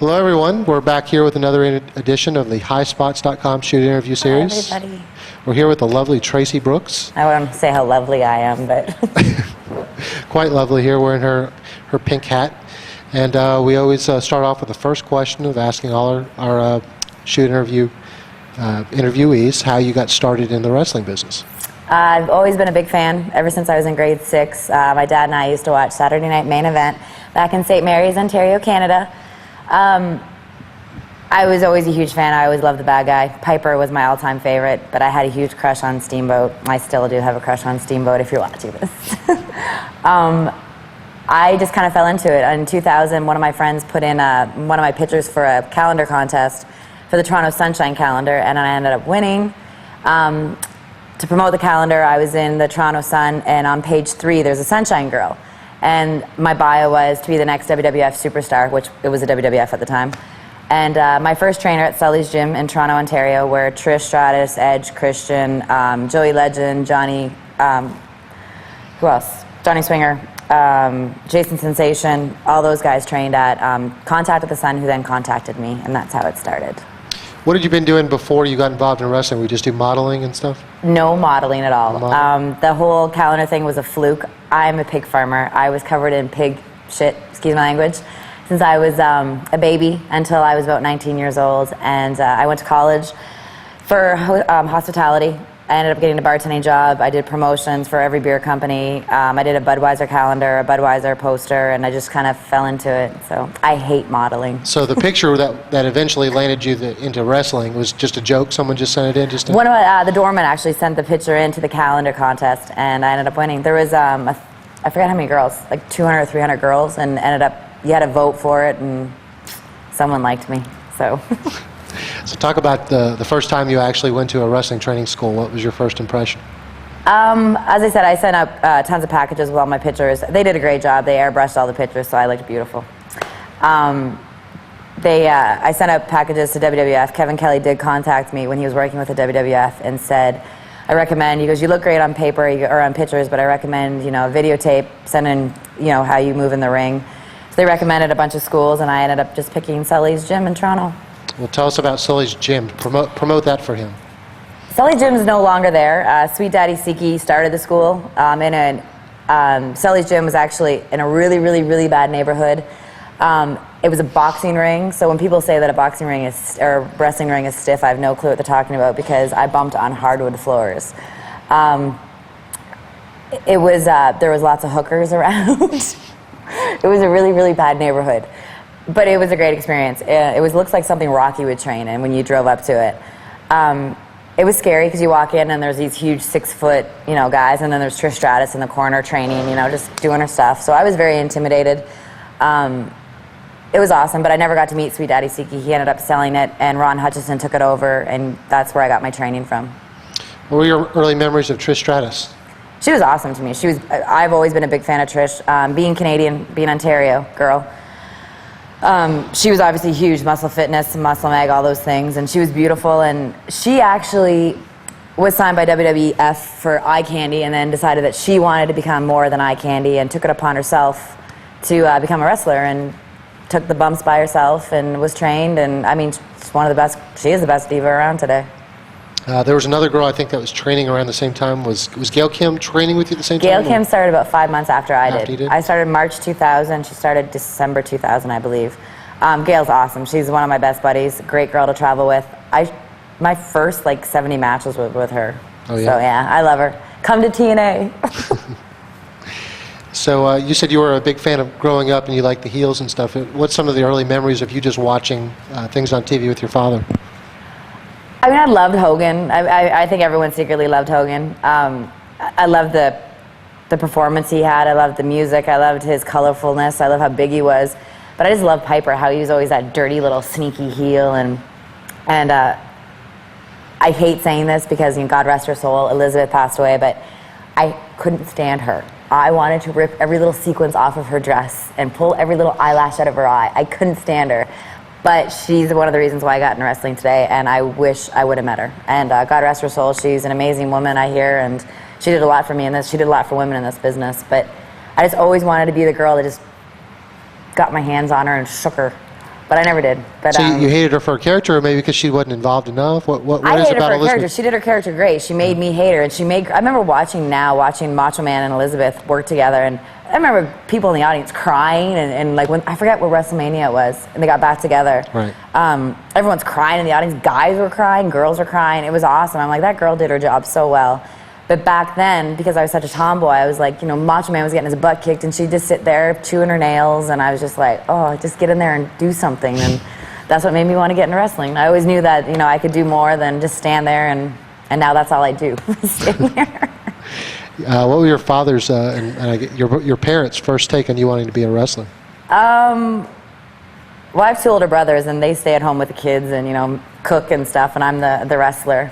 Hello, everyone. We're back here with another edition of the HighSpots.com shoot interview series. Hi, everybody. We're here with the lovely Traci Brooks. I wouldn't say how lovely I am, but... Quite lovely here, wearing her pink hat. And we always start off with the first question of asking all our shoot interviewees how you got started in the wrestling business. I've always been a big fan ever since I was in grade 6. My dad and I used to watch Saturday Night Main Event back in St. Mary's, Ontario, Canada. I was always a huge fan. I always loved the bad guy. Piper was my all-time favorite, but I had a huge crush on Steamboat. I still do have a crush on Steamboat if you're watching this. I just kind of fell into it. In 2000, one of my friends put in one of my pictures for a calendar contest for the Toronto Sunshine calendar, and I ended up winning. To promote the calendar, I was in the Toronto Sun, and on page 3, there's a Sunshine Girl. And my bio was to be the next WWF superstar, which it was a WWF at the time. And my first trainer at Sully's Gym in Toronto, Ontario, were Trish Stratus, Edge, Christian, Joey Legend, Johnny, who else? Johnny Swinger, Jason Sensation, all those guys trained at Contact with the Sun, who then contacted me, and that's how it started. What had you been doing before you got involved in wrestling? Were you just do modeling and stuff? No modeling at all. The whole calendar thing was a fluke. I'm a pig farmer. I was covered in pig shit, excuse my language, since I was a baby until I was about 19 years old. And I went to college for hospitality. I ended up getting a bartending job. I did promotions for every beer company. I did a Budweiser calendar, a Budweiser poster, and I just kind of fell into it. So I hate modeling. So the picture that eventually landed you into wrestling was just a joke? Someone just sent it in? One of the doormen actually sent the picture into the calendar contest, and I ended up winning. There was, I forgot how many girls, like 200 or 300 girls, and ended up, you had to vote for it, and someone liked me, so. So talk about the first time you actually went to a wrestling training school. What was your first impression? As I said, I sent up tons of packages with all my pictures. They did a great job. They airbrushed all the pictures, so I looked beautiful. I sent up packages to WWF. Kevin Kelly did contact me when he was working with the WWF and said, I recommend, he goes, you look great on paper or on pictures, but I recommend, videotape, send in, how you move in the ring. So they recommended a bunch of schools, and I ended up just picking Sully's Gym in Toronto. Well, tell us about Sully's Gym. Promote that for him. Sully Gym is no longer there. Sweet Daddy Siki started the school. Sully's Gym was actually in a really, really, really bad neighborhood. It was a boxing ring, so when people say that a boxing ring or wrestling ring is stiff, I have no clue what they're talking about because I bumped on hardwood floors. There was lots of hookers around. It was a really, really bad neighborhood. But it was a great experience. It looks like something Rocky would train in when you drove up to it. It was scary because you walk in and there's these huge 6-foot, guys, and then there's Trish Stratus in the corner training, just doing her stuff. So I was very intimidated. It was awesome, but I never got to meet Sweet Daddy Siki. He ended up selling it, and Ron Hutchison took it over, and that's where I got my training from. What were your early memories of Trish Stratus? She was awesome to me. I've always been a big fan of Trish. Being Canadian, being Ontario girl, she was obviously huge, muscle fitness, muscle mag, all those things, and she was beautiful, and she actually was signed by WWF for eye candy and then decided that she wanted to become more than eye candy and took it upon herself to become a wrestler and took the bumps by herself and was trained, and I mean, she's one of the best, she is the best diva around today. There was another girl I think that was training around the same time. Was Gail Kim training with you at the same time? Gail Kim started about 5 months after I did. I started March 2000. She started December 2000, I believe. Gail's awesome. She's one of my best buddies. Great girl to travel with. My first 70 matches with her. Oh, yeah? So yeah, I love her. Come to TNA. So you said you were a big fan of growing up and you liked the heels and stuff. What's some of the early memories of you just watching things on TV with your father? I mean, I loved Hogan. I think everyone secretly loved Hogan. I loved the performance he had. I loved the music. I loved his colorfulness. I love how big he was. But I just loved Piper, how he was always that dirty little sneaky heel. And I hate saying this because, God rest her soul, Elizabeth passed away, but I couldn't stand her. I wanted to rip every little sequence off of her dress and pull every little eyelash out of her eye. I couldn't stand her. But she's one of the reasons why I got into wrestling today, and I wish I would have met her. And God rest her soul, she's an amazing woman, I hear, and she did a lot for me in this. She did a lot for women in this business. But I just always wanted to be the girl that just got my hands on her and shook her. but I never did. But So you hated her for her character, or maybe because she wasn't involved enough? What I is hated her about for her Elizabeth? character. She did her character great. She made me hate her, and I remember watching Macho Man and Elizabeth work together, and I remember people in the audience crying, and like when I forget what WrestleMania it was, and they got back together. Right. Everyone's crying in the audience. Guys were crying, girls were crying. It was awesome. I'm like, that girl did her job so well. But back then, because I was such a tomboy, I was like, Macho Man was getting his butt kicked, and she'd just sit there chewing her nails, and I was just like, oh, just get in there and do something. And that's what made me want to get into wrestling. I always knew that, I could do more than just stand there, and now that's all I do, stand there. What were your father's and your parents' first take on you wanting to be a wrestler? Well, I have two older brothers, and they stay at home with the kids and, cook and stuff, and I'm the wrestler.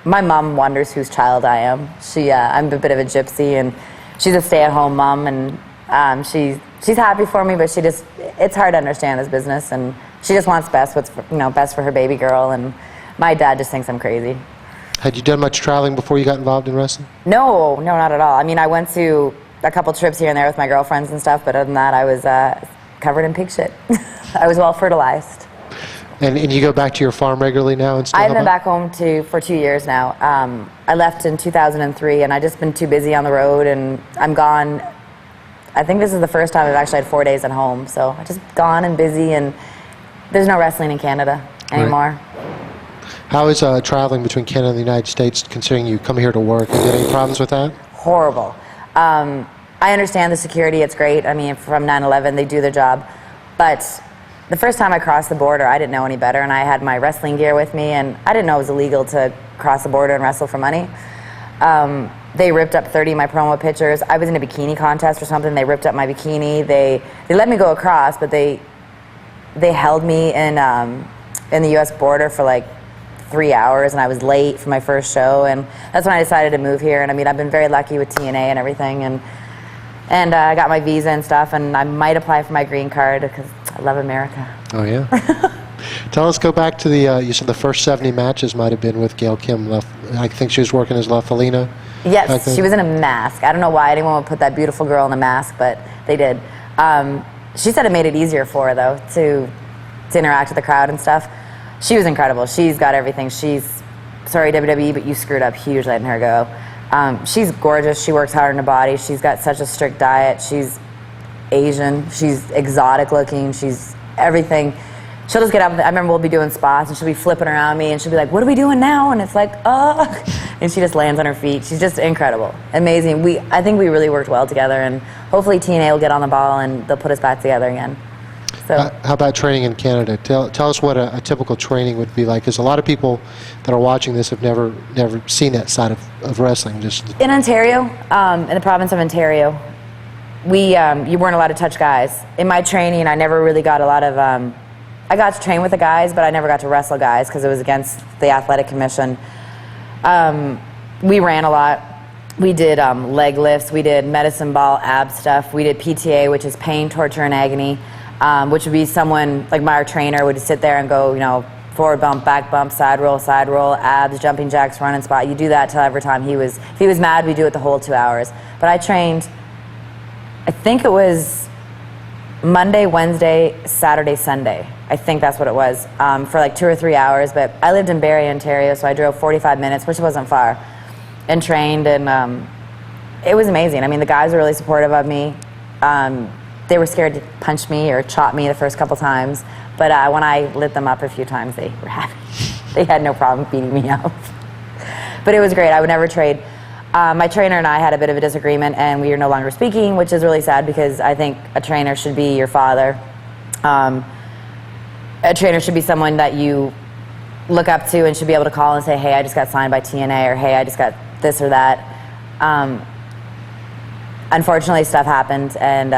My mom wonders whose child I am. I'm a bit of a gypsy, and she's a stay-at-home mom, and she's happy for me, but it's hard to understand this business, and she just wants best for her baby girl, and my dad just thinks I'm crazy. Had you done much traveling before you got involved in wrestling? No, not at all. I mean, I went to a couple trips here and there with my girlfriends and stuff, but other than that, I was covered in pig shit. I was well fertilized. And you go back to your farm regularly now and still I've been back home for 2 years now. I left in 2003, and I've just been too busy on the road, and I'm gone. I think this is the first time I've actually had 4 days at home, so I've just gone and busy, and there's no wrestling in Canada anymore. Right. How is traveling between Canada and the United States, considering you come here to work? Have you had any problems with that? Horrible. I understand the security, it's great. I mean, from 9/11, they do their job. But the first time I crossed the border, I didn't know any better, and I had my wrestling gear with me, and I didn't know it was illegal to cross the border and wrestle for money. They ripped up 30 of my promo pictures. I was in a bikini contest or something. They ripped up my bikini. They let me go across, but they held me in the U.S. border for like 3 hours, and I was late for my first show, and that's when I decided to move here. And I mean, I've been very lucky with TNA and everything, and I got my visa and stuff, and I might apply for my green card because I love America. Oh yeah. Tell us, go back to you said the first 70 matches might have been with Gail Kim. I think she was working as La Felina. Yes, she was in a mask. I don't know why anyone would put that beautiful girl in a mask, but they did. She said it made it easier for her, though, to interact with the crowd and stuff. She was incredible. She's got everything. Sorry, WWE, but you screwed up huge letting her go. She's gorgeous. She works hard on her body. She's got such a strict diet. She's Asian. She's exotic looking. She's everything. She'll just get up. I remember we'll be doing spots, and she'll be flipping around me, and she'll be like, "What are we doing now?" And it's like, "Oh," and she just lands on her feet. She's just incredible, amazing. I think we really worked well together, and hopefully TNA will get on the ball and they'll put us back together again. So. How about training in Canada? Tell us what a typical training would be like, because a lot of people that are watching this have never seen that side of wrestling. Just in Ontario, in the province of Ontario, you weren't allowed to touch guys. In my training, I never really got a lot of. I got to train with the guys, but I never got to wrestle guys because it was against the athletic commission. We ran a lot. We did leg lifts. We did medicine ball ab stuff. We did PTA, which is pain, torture, and agony. Which would be someone, like my trainer would sit there and go, forward bump, back bump, side roll, abs, jumping jacks, run and spot. You do that till every time if he was mad, we do it the whole 2 hours. But I trained, I think it was Monday, Wednesday, Saturday, Sunday. I think that's what it was, for like 2 or 3 hours. But I lived in Barrie, Ontario, so I drove 45 minutes, which wasn't far, and trained, and it was amazing. I mean, the guys were really supportive of me. They were scared to punch me or chop me the first couple times, but when I lit them up a few times, they were happy. They had no problem beating me up. But it was great. I would never trade. My trainer and I had a bit of a disagreement, and we are no longer speaking, which is really sad because I think a trainer should be your father. A trainer should be someone that you look up to and should be able to call and say, "Hey, I just got signed by TNA," or "Hey, I just got this or that." Unfortunately, stuff happened, and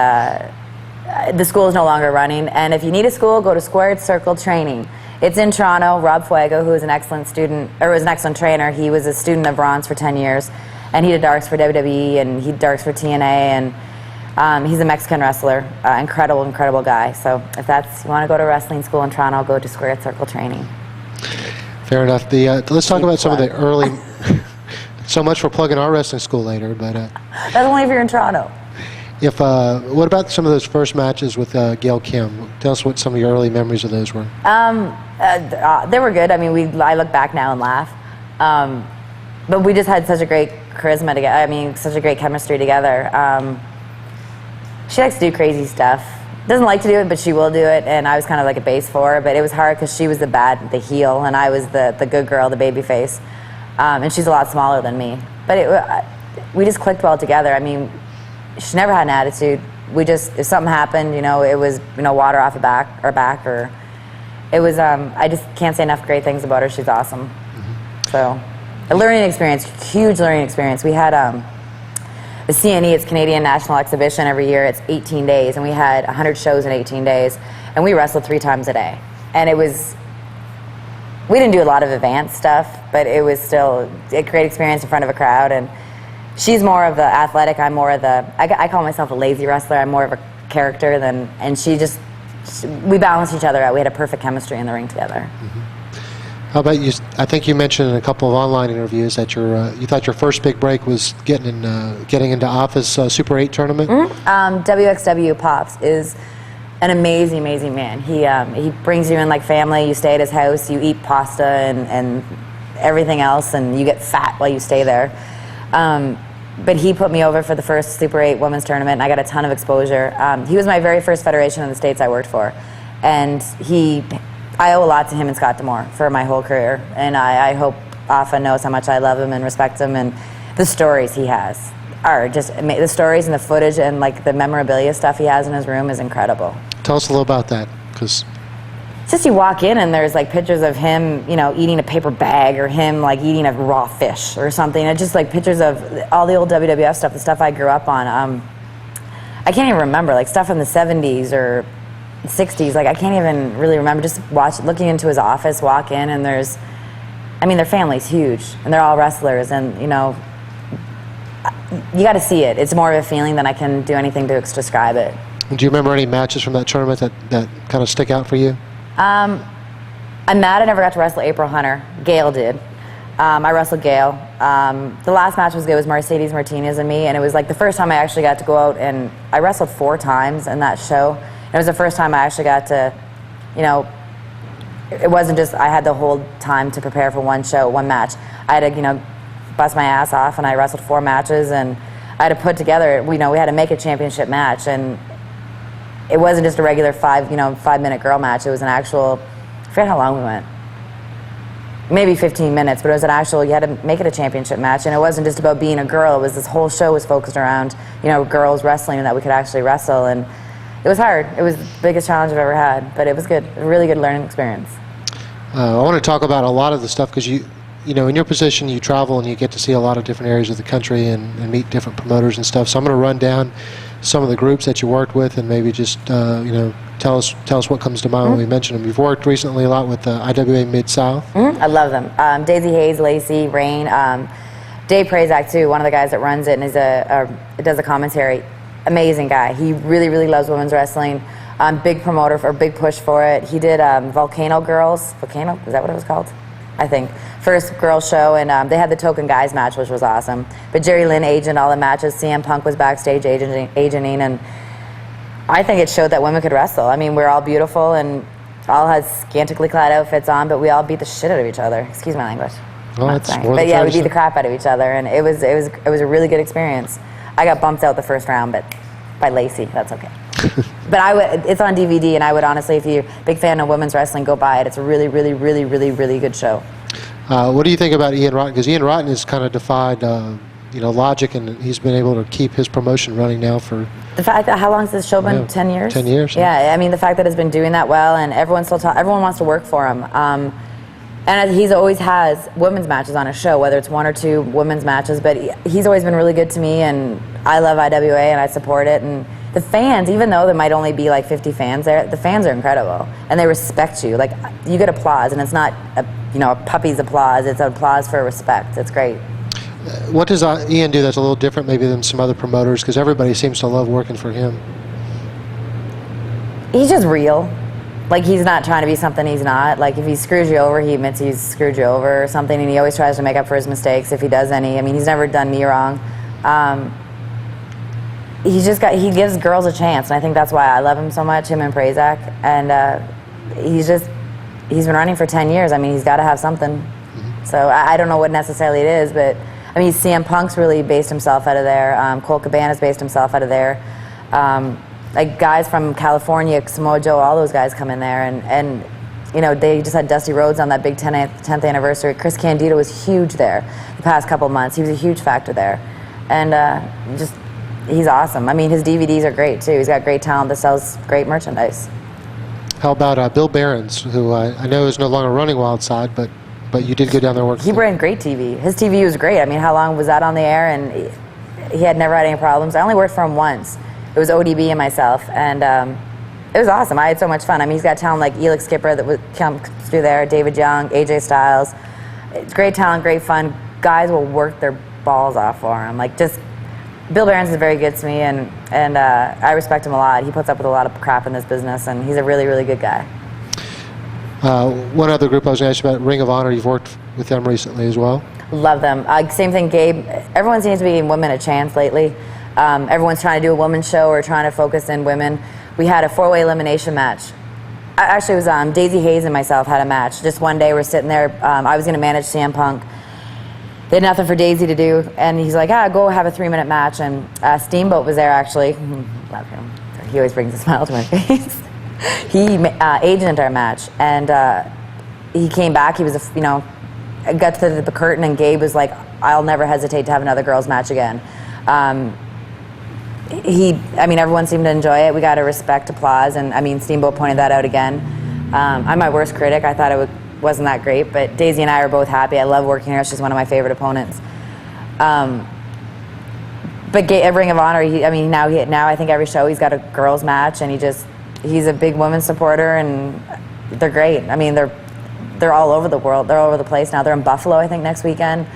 the school is no longer running. And if you need a school, go to Squared Circle Training. It's in Toronto. Rob Fuego, who is an excellent student, or was an excellent trainer, he was a student of Ron's for 10 years, and he did darts for WWE, and he did darts for TNA, and he's a Mexican wrestler. Incredible guy. So if you want to go to wrestling school in Toronto, go to Squared Circle Training. Fair enough. Let's talk about some of the early. So much for plugging our wrestling school later, but that's only if you're in Toronto. What about some of those first matches with Gail Kim? Tell us what some of your early memories of those were. They were good. I mean, I look back now and laugh. But we just had such a great charisma together. I mean, such a great chemistry together. She likes to do crazy stuff. Doesn't like to do it, but she will do it. And I was kind of like a base for her. But it was hard because she was the heel, and I was the good girl, the baby face. And she's a lot smaller than me. But we just clicked well together. I mean, she never had an attitude. We just, if something happened, it was, water off her back, or it was, I just can't say enough great things about her. She's awesome. Mm-hmm. So, a learning experience, huge learning experience. We had the CNE, it's Canadian National Exhibition every year. It's 18 days, and we had 100 shows in 18 days, and we wrestled 3 times a day. And we didn't do a lot of advanced stuff, but it was still a great experience in front of a crowd. And she's more of the athletic, I'm more of the, I call myself a lazy wrestler. I'm more of a character and we balanced each other out. We had a perfect chemistry in the ring together. Mm-hmm. How about you? I think you mentioned in a couple of online interviews that you thought your first big break was getting into Office Super 8 tournament. Mm-hmm. WXW Pops is an amazing, amazing man. He brings you in like family. You stay at his house. You eat pasta and everything else, and you get fat while you stay there. But he put me over for the first Super 8 women's tournament, and I got a ton of exposure. He was my very first federation in the States I worked for, and I owe a lot to him and Scott D'Amore for my whole career, and I hope Afa knows how much I love him and respect him, and the stories he has are just, the stories and the footage and like the memorabilia stuff he has in his room is incredible. Tell us a little about that, because it's just you walk in and there's like pictures of him, eating a paper bag, or him like eating a raw fish or something. It's just like pictures of all the old WWF stuff, the stuff I grew up on. I can't even remember, like stuff in the 70s or 60s, like I can't even really remember. Just looking into his office, walk in, and their family's huge, and they're all wrestlers, and you got to see it. It's more of a feeling than I can do anything to describe it. Do you remember any matches from that tournament that kind of stick out for you? I'm mad I never got to wrestle April Hunter. Gail did. I wrestled Gail. The last match was good. It was Mercedes Martinez and me, and it was like the first time I actually got to go out, and I wrestled 4 times in that show. It was the first time I actually got to, it wasn't just I had the whole time to prepare for one show, one match. I had to, bust my ass off, and I wrestled 4 matches, and I had to put together, we had to make a championship match, and it wasn't just a regular 5-minute girl match. It was an actual, I forget how long we went. Maybe 15 minutes, but it was an actual, you had to make it a championship match, and it wasn't just about being a girl. It was this whole show was focused around, girls wrestling, and that we could actually wrestle, and it was hard. It was the biggest challenge I've ever had, but it was good. A really good learning experience. I want to talk about a lot of the stuff because in your position, you travel and you get to see a lot of different areas of the country and meet different promoters and stuff. So I'm going to run down some of the groups that you worked with and maybe just tell us what comes to mind when we mention them. You've worked recently a lot with IWA Mid-South. I love them. Daisy Hayes, Lacey, Rain, Dave Prazak too. One of the guys that runs it and does a commentary. Amazing guy. He really, really loves women's wrestling. Big promoter for big push for it. He did Volcano Girls. Volcano, is that what it was called? I think. First girls show, and they had the Token Guys match, which was awesome. But Jerry Lynn agented all the matches. CM Punk was backstage agenting, and I think it showed that women could wrestle. I mean, we're all beautiful and all had scantily clad outfits on, but we all beat the shit out of each other. Excuse my language. Oh, that's more but than yeah, we beat the crap out of each other, and it was a really good experience. I got bumped out the first round, but by Lacey, that's okay. But it's on DVD, and I would honestly, if you're a big fan of women's wrestling, go buy it. It's a really, really, really, really, really good show. What do you think about Ian Rotten? Because Ian Rotten has kind of defied, logic, and he's been able to keep his promotion running now for. The fact that how long has this show been? 10 years. 10 years. Yeah, I mean the fact that it's been doing that well, and everyone wants to work for him. And he's always has women's matches on his show, whether it's 1 or 2 women's matches. But he's always been really good to me, and I love IWA and I support it. And the fans, even though there might only be like 50 fans there, the fans are incredible, and they respect you. Like you get applause, and it's not a puppy's applause. It's applause for respect. It's great. What does Ian do that's a little different maybe than some other promoters? Because everybody seems to love working for him. He's just real. Like he's not trying to be something he's not. Like if he screws you over, he admits he's screwed you over or something, and he always tries to make up for his mistakes if he does any. I mean, he's never done me wrong. he gives girls a chance, and I think that's why I love him so much, him and Prazak. And he's been running for 10 years. I mean, he's got to have something. Mm-hmm. So I don't know what necessarily it is, but I mean, CM Punk's really based himself out of there. Cole Cabana's based himself out of there. Like guys from California, Samoa Joe, all those guys come in there, and you know, they just had Dusty Rhodes on that big 10th anniversary. Chris Candido was huge there the past couple months. He was a huge factor there, and he's awesome. I mean, his DVDs are great too. He's got great talent that sells great merchandise. How about Bill Behrens, who I know is no longer running Wild Side, but you did go down there and work. He ran great TV. His TV was great. I mean, how long was that on the air? And he had never had any problems. I only worked for him once. It was ODB and myself, and it was awesome. I had so much fun. I mean, he's got talent like Elix Skipper that would come through there, David Young, AJ Styles. It's great talent, great fun. Guys will work their balls off for him. Like, just Bill Behrens is very good to me, and I respect him a lot. He puts up with a lot of crap in this business, and he's a really, really good guy. One other group I was going to ask you about, Ring of Honor. You've worked with them recently as well. Love them. Same thing, Gabe. Everyone seems to be giving women a chance lately. Everyone's trying to do a women's show or trying to focus in women. We had a 4-way elimination match. Actually, it was Daisy Hayes and myself had a match. Just one day, we're sitting there. I was going to manage CM Punk. They had nothing for Daisy to do, and he's like, go have a 3-minute match. And Steamboat was there, actually. Love him. He always brings a smile to my face. He agented our match, and he came back. He was, got to the curtain, and Gabe was like, I'll never hesitate to have another girls' match again. Everyone seemed to enjoy it. We got a respect, applause, and Steamboat pointed that out again. I'm my worst critic. I thought it wasn't that great, but Daisy and I are both happy. I love working here. She's one of my favorite opponents. But at Ring of Honor, now I think every show he's got a girls' match, and he's a big women's supporter, and they're great. I mean, they're all over the world. They're all over the place now. They're in Buffalo, I think, next weekend.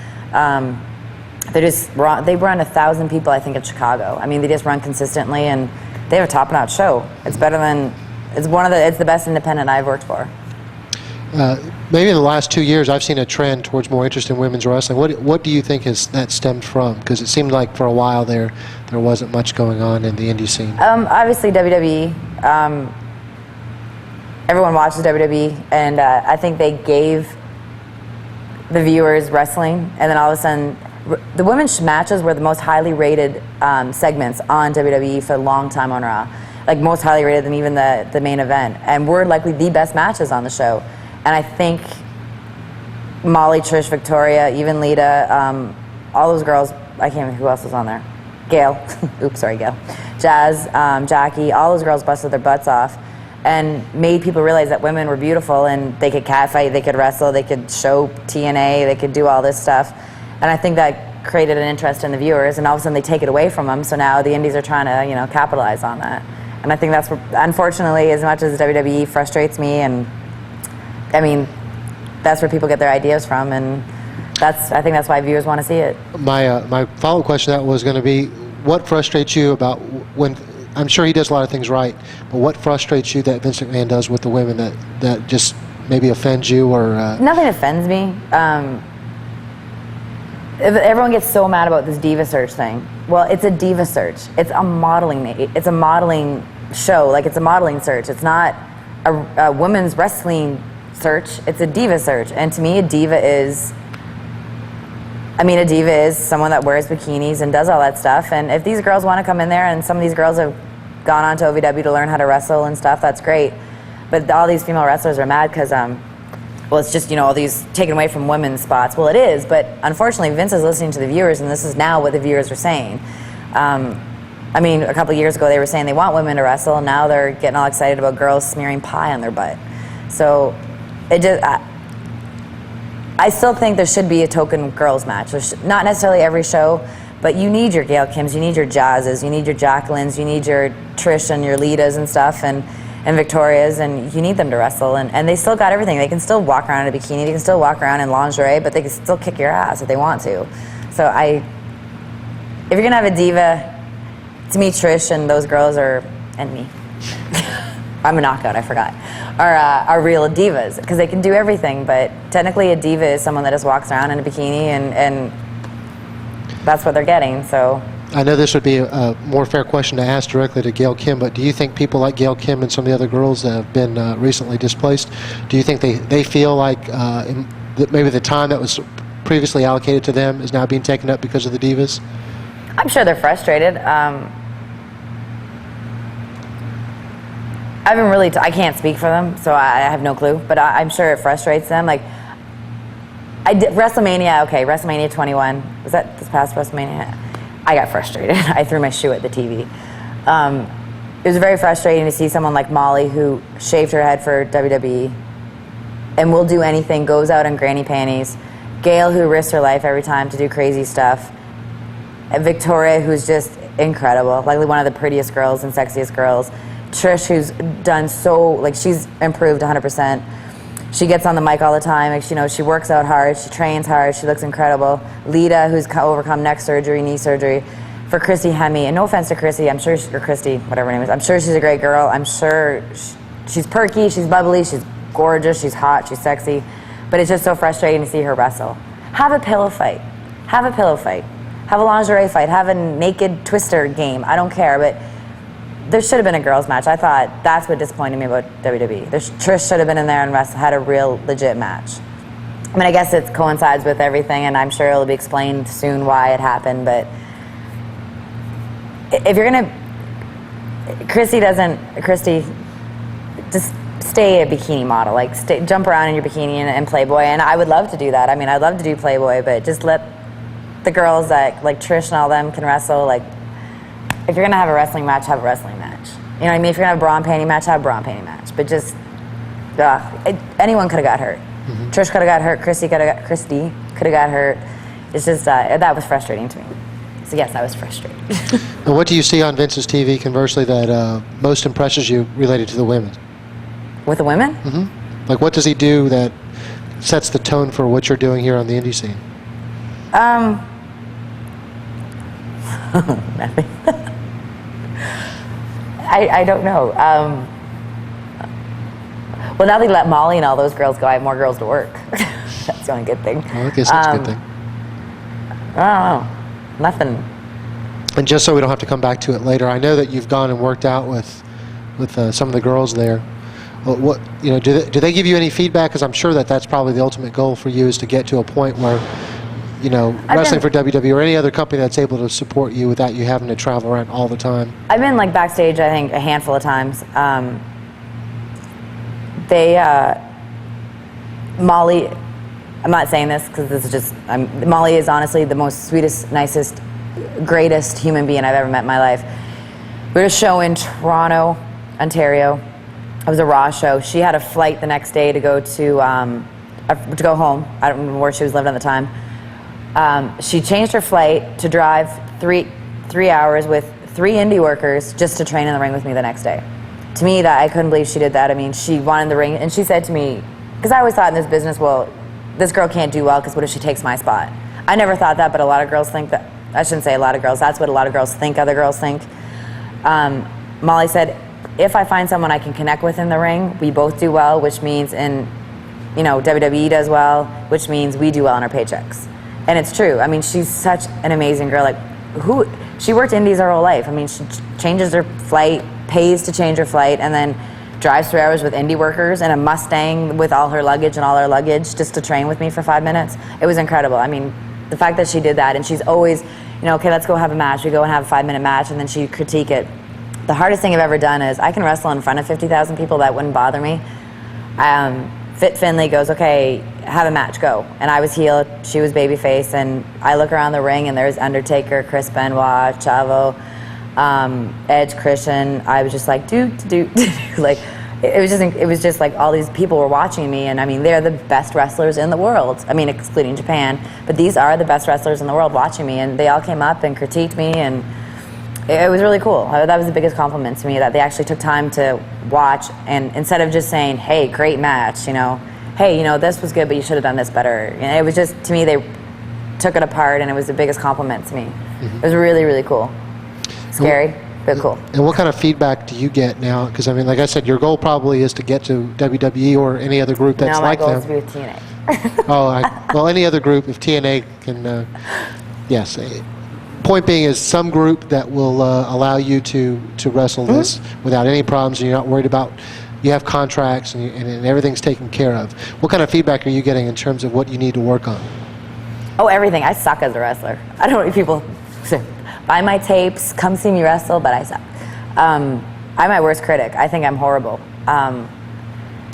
They run 1,000 people, I think, in Chicago. I mean, they just run consistently, and they have a top-notch show. It's better than it's the best independent I've worked for. Maybe in the last 2 years, I've seen a trend towards more interest in women's wrestling. What do you think that stemmed from? Because it seemed like for a while there wasn't much going on in the indie scene. Obviously, WWE. Everyone watches WWE, and I think they gave the viewers wrestling, and then all of a sudden, the women's matches were the most highly rated segments on WWE for a long time on Raw. Like, most highly rated than even the main event. And we're likely the best matches on the show. And I think Molly, Trish, Victoria, even Lita, all those girls, I can't remember who else was on there. Gail. Oops, sorry, Gail. Jazz, Jackie, all those girls busted their butts off and made people realize that women were beautiful and they could catfight, they could wrestle, they could show TNA, they could do all this stuff. And I think that created an interest in the viewers, and all of a sudden they take it away from them, so now the indies are trying to, capitalize on that. And I think that's, unfortunately, as much as WWE frustrates me, and that's where people get their ideas from, and I think that's why viewers want to see it. My follow-up question to that was going to be, what frustrates you about when, I'm sure he does a lot of things right, but what frustrates you that Vince McMahon does with the women that just maybe offends you or? Nothing offends me. Everyone gets so mad about this diva search thing. Well, it's a diva search. It's a modeling show. Like, it's a modeling search. It's not a women's wrestling search. It's a diva search. And to me, a diva is someone that wears bikinis and does all that stuff. And if these girls want to come in there, and some of these girls have gone on to OVW to learn how to wrestle and stuff, that's great. But all these female wrestlers are mad because it's just, all these taken away from women's spots. Well, it is, but unfortunately, Vince is listening to the viewers, and this is now what the viewers are saying. A couple of years ago, they were saying they want women to wrestle, and now they're getting all excited about girls smearing pie on their butt. So, I still think there should be a token girls match. Not necessarily every show, but you need your Gail Kims, you need your Jazzes, you need your Jacquelines, you need your Trish and your Litas and stuff, and Victorias, and you need them to wrestle, and they still got everything. They can still walk around in a bikini, they can still walk around in lingerie, but they can still kick your ass if they want to. So if you're gonna have a diva, to me, Trish and those girls and me, I'm a knockout, I forgot, are real divas, because they can do everything, but technically a diva is someone that just walks around in a bikini, and that's what they're getting, so. I know this would be a more fair question to ask directly to Gail Kim, but do you think people like Gail Kim and some of the other girls that have been recently displaced, do you think they feel like that maybe the time that was previously allocated to them is now being taken up because of the divas? I'm sure they're frustrated. I haven't really, I can't speak for them, so I have no clue, but I'm sure it frustrates them. Like, WrestleMania 21, was that this past WrestleMania? I got frustrated. I threw my shoe at the TV. It was very frustrating to see someone like Molly, who shaved her head for WWE and will do anything, goes out in granny panties. Gail, who risks her life every time to do crazy stuff. And Victoria, who's just incredible, likely one of the prettiest girls and sexiest girls. Trish, who's done so, like, she's improved 100%. She gets on the mic all the time. Like, you know, she works out hard, she trains hard, she looks incredible. Lita, who's overcome neck surgery, knee surgery. For Christy Hemme, and no offense to Christy, I'm sure, or Christy, whatever her name is, I'm sure she's a great girl. I'm sure she's perky, she's bubbly, she's gorgeous, she's hot, she's sexy. But it's just so frustrating to see her wrestle. Have a pillow fight. Have a pillow fight. Have a lingerie fight. Have a naked twister game. I don't care, but there should have been a girls' match. I thought that's what disappointed me about WWE. Trish should have been in there and had a real legit match. I mean, I guess it coincides with everything, and I'm sure it'll be explained soon why it happened, but if you're gonna, Christy, just stay a bikini model. Like, jump around in your bikini and Playboy, and I would love to do that. I mean, I'd love to do Playboy, but just let the girls that, like Trish and all them, can wrestle. Like, if you're gonna have a wrestling match, have a wrestling match. You know what I mean? If you're gonna have a bra and panty match, have a bra and panty match. But just, anyone could have got hurt. Mm-hmm. Trish could have got hurt. Christy could have got hurt. It's just, that was frustrating to me. So yes, I was frustrated. And what do you see on Vince's TV, conversely, that most impresses you related to the women? With the women? Mm-hmm. Like, what does he do that sets the tone for what you're doing here on the indie scene? Nothing. I don't know. Well, now they let Molly and all those girls go, I have more girls to work. That's the only good thing. Well, I guess that's a good thing. I don't know. Nothing. And just so we don't have to come back to it later, I know that you've gone and worked out with some of the girls there. What, you know, do they give you any feedback? Because I'm sure that's probably the ultimate goal for you, is to get to a point where, you know, wrestling for WWE or any other company that's able to support you without you having to travel around all the time. I've been, like, backstage, I think, a handful of times. Molly, I'm not saying this because this is just, Molly is honestly the most sweetest, nicest, greatest human being I've ever met in my life. We had a show in Toronto, Ontario. It was a Raw show. She had a flight the next day to go to go home. I don't remember where she was living at the time. She changed her flight to drive three hours with 3 indie workers just to train in the ring with me the next day. To me, that I couldn't believe she did that. I mean, she wanted the ring, and she said to me, because I always thought in this business, well, this girl can't do well because what if she takes my spot? I never thought that, but a lot of girls think that. I shouldn't say a lot of girls. That's what a lot of girls think other girls think. Molly said, if I find someone I can connect with in the ring, we both do well, which means WWE does well, which means we do well on our paychecks. And it's true. I mean, she's such an amazing girl. Like, she worked indies her whole life. I mean, she changes her flight, pays to change her flight, and then drives 3 hours with indie workers in a Mustang with all her luggage and all our luggage just to train with me for 5 minutes. It was incredible. I mean, the fact that she did that, and she's always, okay, let's go have a match. We go and have a 5-minute match, and then she'd critique it. The hardest thing I've ever done is I can wrestle in front of 50,000 people. That wouldn't bother me. Fit Finley goes, okay, have a match, go. And I was heel, she was babyface, and I look around the ring, and there's Undertaker, Chris Benoit, Chavo, Edge, Christian. I was just like, do. Like, it was just like all these people were watching me, and I mean, they're the best wrestlers in the world. I mean, excluding Japan, but these are the best wrestlers in the world watching me, and they all came up and critiqued me, and it was really cool. That was the biggest compliment to me, that they actually took time to watch, and instead of just saying, hey, great match, hey, this was good, but you should have done this better. It was just, to me, they took it apart, and it was the biggest compliment to me. Mm-hmm. It was really, really cool. Scary, but cool. And what kind of feedback do you get now? Because, I mean, like I said, your goal probably is to get to WWE or any other group that's like them. No, my goal is to be with TNA. Well, any other group, if TNA can, yes. point being is some group that will allow you to wrestle this without any problems, and you're not worried about, you have contracts and everything's taken care of. What kind of feedback are you getting in terms of what you need to work on? Oh, everything. I suck as a wrestler. I don't know if people buy my tapes, come see me wrestle, but I suck. I'm my worst critic. I think I'm horrible.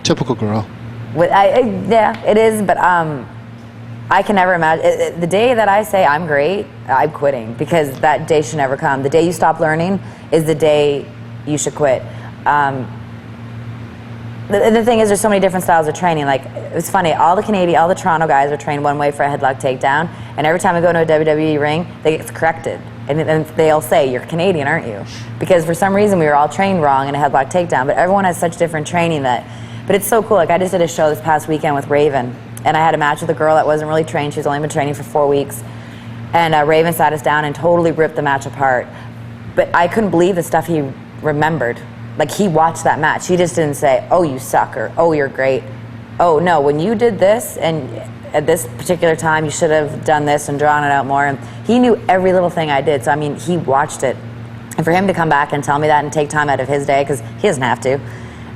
Typical girl. Yeah, it is, but I can never imagine. The day that I say I'm great, I'm quitting, because that day should never come. The day you stop learning is the day you should quit. The thing is, there's so many different styles of training. Like, it was funny, all the Toronto guys are trained one way for a headlock takedown, and every time I go into a WWE ring, they get corrected. And they'll say, you're Canadian, aren't you? Because for some reason we were all trained wrong in a headlock takedown, but everyone has such different training that, but it's so cool. Like, I just did a show this past weekend with Raven, and I had a match with a girl that wasn't really trained. She's only been training for 4 weeks. And Raven sat us down and totally ripped the match apart. But I couldn't believe the stuff he remembered. Like, he watched that match. He just didn't say, oh, you suck, or oh, you're great. Oh, no, when you did this, and at this particular time, you should have done this and drawn it out more. And he knew every little thing I did. So, I mean, he watched it. And for him to come back and tell me that and take time out of his day, because he doesn't have to,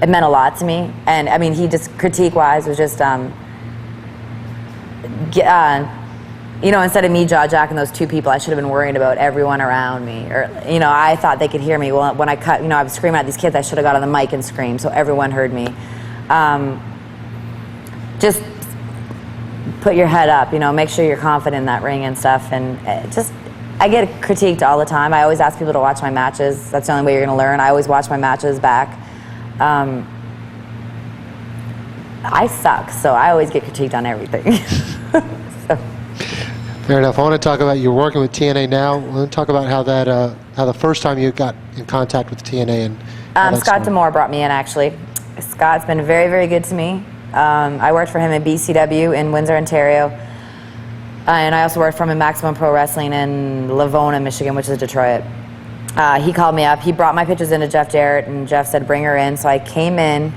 it meant a lot to me. And, I mean, he just, critique-wise, was just, you know, instead of me jaw-jacking those two people, I should have been worrying about everyone around me. Or, you know, I thought they could hear me. Well, when I cut, you know, I was screaming at these kids, I should have got on the mic and screamed so everyone heard me. Just put your head up, you know, make sure you're confident in that ring and stuff. And just, I get critiqued all the time. I always ask people to watch my matches. That's the only way you're going to learn. I always watch my matches back. I suck, so I always get critiqued on everything. So. Fair enough. I want to talk about, you're working with TNA now. I want to talk about how that, how the first time you got in contact with TNA and Scott D'Amore brought me in, actually. Scott's been very, very good to me. I worked for him in BCW in Windsor, Ontario. And I also worked for him in Maximum Pro Wrestling in Livonia, Michigan, which is Detroit. He called me up. He brought my pictures into Jeff Jarrett, and Jeff said, bring her in. So I came in.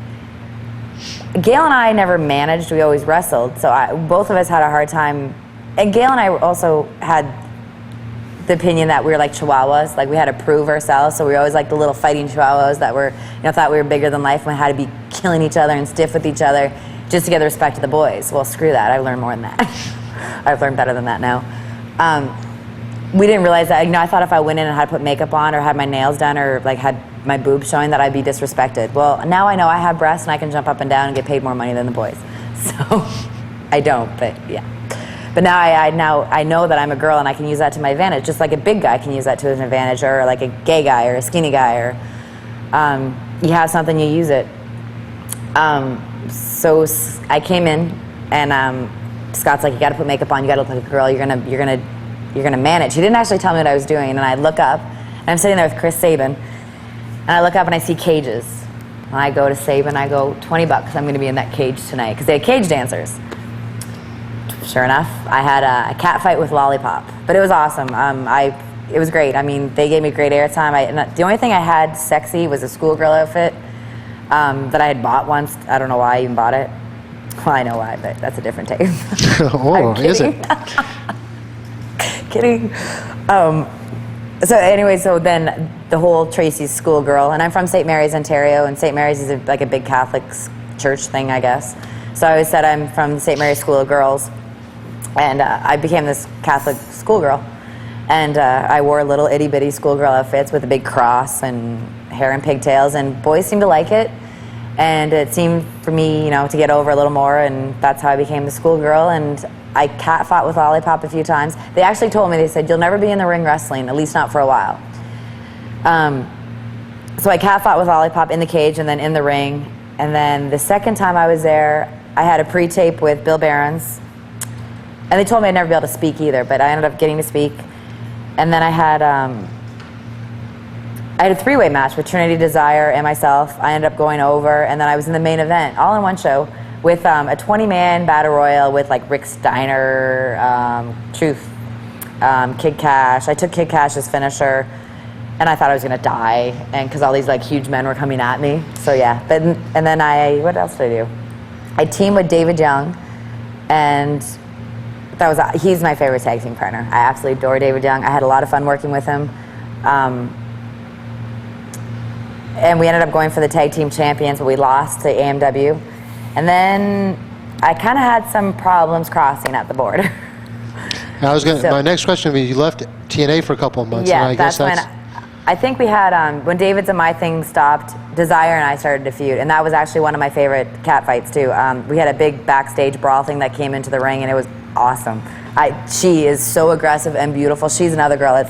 Gail and I never managed. We always wrestled. So both of us had a hard time. And Gail and I also had the opinion that we were like chihuahuas. Like, we had to prove ourselves. So we were always like the little fighting chihuahuas that were, you know, thought we were bigger than life and had to be killing each other and stiff with each other just to get the respect of the boys. Well, screw that. I've learned more than that. I've learned better than that now. We didn't realize that. You know, I thought if I went in and had to put makeup on or had my nails done or like had my boobs showing, that I'd be disrespected. Well, now I know I have breasts and I can jump up and down and get paid more money than the boys. So I don't, but yeah. But now I know that I'm a girl and I can use that to my advantage, just like a big guy can use that to his advantage, or like a gay guy or a skinny guy, or you have something, you use it. So I came in and Scott's like, you got to put makeup on, you got to look like a girl, you're gonna manage. He didn't actually tell me what I was doing, and I look up and I'm sitting there with Chris Sabin, and I look up and I see cages. And I go to Sabin, I go, $20, I'm going to be in that cage tonight, because they had cage dancers. Sure enough, I had a cat fight with Lollipop, but it was awesome. It was great. I mean, they gave me great airtime. The only thing I had sexy was a schoolgirl outfit that I had bought once. I don't know why I even bought it. Well, I know why, but that's a different tape. Oh, is it? Kidding. So anyway, so then the whole Traci's schoolgirl, and I'm from St. Mary's, Ontario, and St. Mary's is like a big Catholic church thing, I guess. So I always said I'm from the St. Mary's School of Girls. And I became this Catholic schoolgirl. And I wore little itty-bitty schoolgirl outfits with a big cross and hair and pigtails, and boys seemed to like it. And it seemed for me, you know, to get over a little more, and that's how I became the schoolgirl. And I cat fought with Lollipop a few times. They actually told me, they said, you'll never be in the ring wrestling, at least not for a while. So I cat fought with Lollipop in the cage and then in the ring. And then the second time I was there, I had a pre-tape with Bill Behrens. And they told me I'd never be able to speak either, but I ended up getting to speak. And then I had a three-way match with Trinity Desire and myself. I ended up going over, and then I was in the main event, all in one show, with a 20-man battle royal with like Rick Steiner, Truth, Kid Cash. I took Kid Cash's finisher, and I thought I was gonna die, and because all these like huge men were coming at me. So yeah, and then what else did I do? I teamed with David Young, and he's my favorite tag team partner. I absolutely adore David Young. I had a lot of fun working with him. And we ended up going for the tag team champions, but we lost to AMW. And then I kind of had some problems crossing at the border. My next question would be, you left TNA for a couple of months. Yeah, and I guess that's when I think we had, when David's and my thing stopped, Desire and I started to feud, and that was actually one of my favorite cat fights too. We had a big backstage brawl thing that came into the ring, and it was awesome. She is so aggressive and beautiful. She's another girl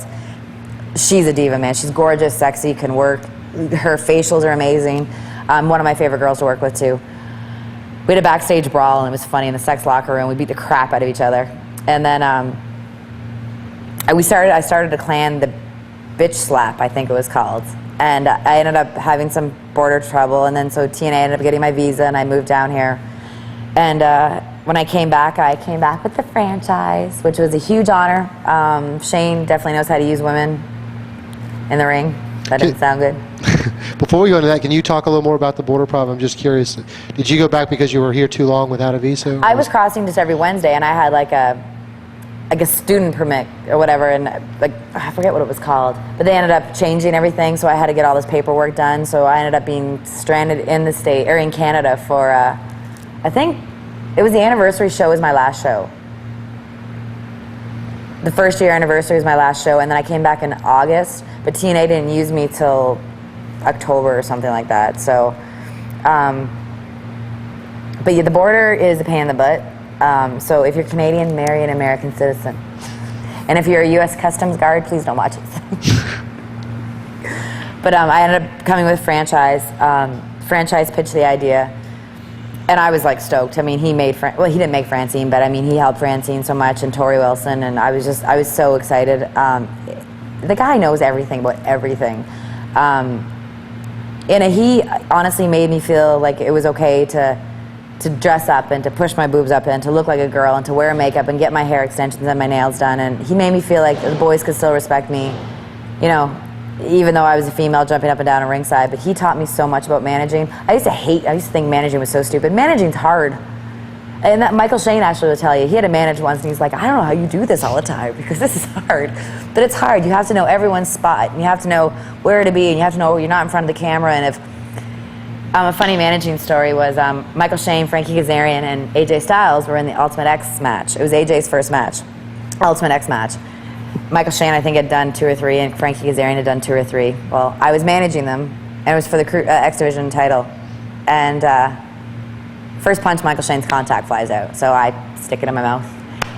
she's a diva, man. She's gorgeous, sexy, can work. Her facials are amazing. One of my favorite girls to work with too. We had a backstage brawl, and it was funny in the sex locker room. We beat the crap out of each other, and then I started a clan, the Bitch Slap, I think it was called. And I ended up having some border trouble, and then so TNA ended up getting my visa, and I moved down here. And when I came back with the franchise, which was a huge honor. Shane definitely knows how to use women in the ring. That didn't sound good. Before we go into that, can you talk a little more about the border problem? I'm just curious. Did you go back because you were here too long without a visa? I was crossing just every Wednesday, and I had like a student permit or whatever, and I forget what it was called, but they ended up changing everything, so I had to get all this paperwork done. So I ended up being stranded in the state or in Canada for I think it was the anniversary show was my last show. The first year anniversary was my last show, and then I came back in August, but TNA didn't use me till October or something like that. So but yeah, the border is a pain in the butt. So if you're Canadian, marry an American citizen. And if you're a U.S. Customs Guard, please don't watch it. But I ended up coming with franchise. Franchise pitched the idea, and I was like stoked. I mean, he didn't make Francine, but I mean, he helped Francine so much, and Tori Wilson, and I was so excited. The guy knows everything about everything. And he honestly made me feel like it was okay to dress up and to push my boobs up and to look like a girl and to wear makeup and get my hair extensions and my nails done. And he made me feel like the boys could still respect me, you know, even though I was a female jumping up and down a ringside. But he taught me so much about managing. I used to think managing was so stupid. Managing's hard. And that Michael Shane actually will tell you, he had to manage once, and he's like, I don't know how you do this all the time, because this is hard. But it's hard. You have to know everyone's spot, and you have to know where to be, and you have to know you're not in front of the camera. And if a funny managing story was Michael Shane, Frankie Kazarian, and AJ Styles were in the Ultimate X match. It was AJ's first match, Ultimate X match. Michael Shane, I think, had done 2 or 3, and Frankie Kazarian had done 2 or 3. Well, I was managing them, and it was for the X Division title. And first punch, Michael Shane's contact flies out, so I stick it in my mouth.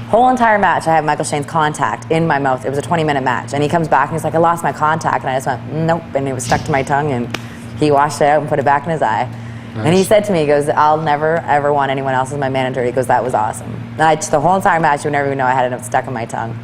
Whole entire match, I have Michael Shane's contact in my mouth. It was a 20-minute match, and he comes back and he's like, I lost my contact, and I just went, nope, and it was stuck to my tongue, and he washed it out and put it back in his eye. Nice. And he said to me, he goes, I'll never, ever want anyone else as my manager. He goes, that was awesome. And the whole entire match, you would never even know I had it stuck in my tongue.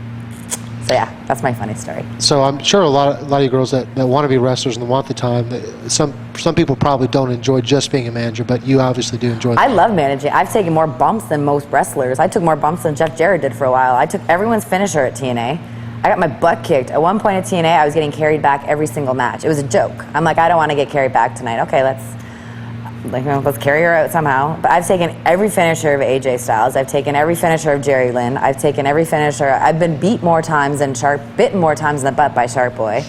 So yeah, that's my funny story. So I'm sure a lot of you girls that want to be wrestlers and want the time, some people probably don't enjoy just being a manager, but you obviously do enjoy that. I love managing. I've taken more bumps than most wrestlers. I took more bumps than Jeff Jarrett did for a while. I took everyone's finisher at TNA. I got my butt kicked. At one point at TNA, I was getting carried back every single match. It was a joke. I'm like, I don't want to get carried back tonight. Okay, let's carry her out somehow. But I've taken every finisher of AJ Styles. I've taken every finisher of Jerry Lynn. I've taken every finisher. I've been beat more times than bitten more times in the butt by Sharp Boy.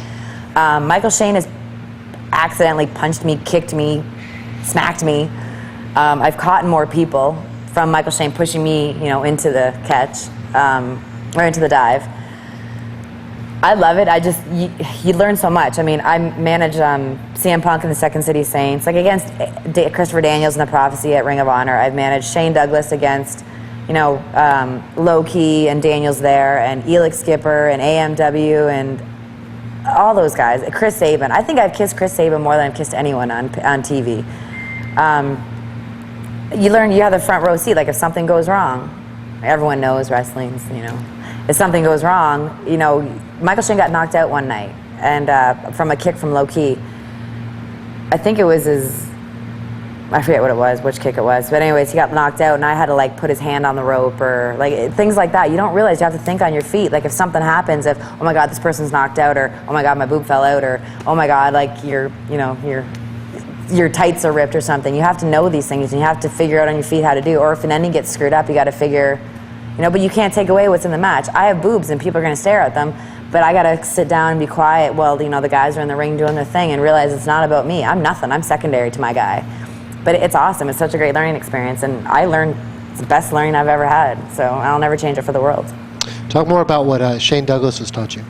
Michael Shane has accidentally punched me, kicked me, smacked me. I've caught more people from Michael Shane pushing me, into the catch or into the dive. I love it. You learn so much. I mean, I managed CM Punk in the Second City Saints, like against Christopher Daniels in the Prophecy at Ring of Honor. I've managed Shane Douglas against, Low Key and Daniels there, and Elix Skipper and AMW and all those guys. Chris Sabin. I think I've kissed Chris Sabin more than I've kissed anyone on TV. You learn. You have the front row seat. Like if something goes wrong, everyone knows wrestling's. If something goes wrong, Michael Shane got knocked out one night, and from a kick from Low Key. I think it was I forget what it was, which kick it was. But anyways, he got knocked out, and I had to put his hand on the rope or things like that. You don't realize you have to think on your feet. Like if something happens, if oh my God, this person's knocked out, or oh my God, my boob fell out, or oh my God, your tights are ripped or something. You have to know these things, and you have to figure out on your feet how to do. Or if an ending gets screwed up, you got to figure. You know, but you can't take away what's in the match. I have boobs and people are going to stare at them, but I got to sit down and be quiet while, you know, the guys are in the ring doing their thing and realize it's not about me. I'm nothing. I'm secondary to my guy. But it's awesome. It's such a great learning experience, and I learned, it's the best learning I've ever had, so I'll never change it for the world. Talk more about what Shane Douglas has taught you.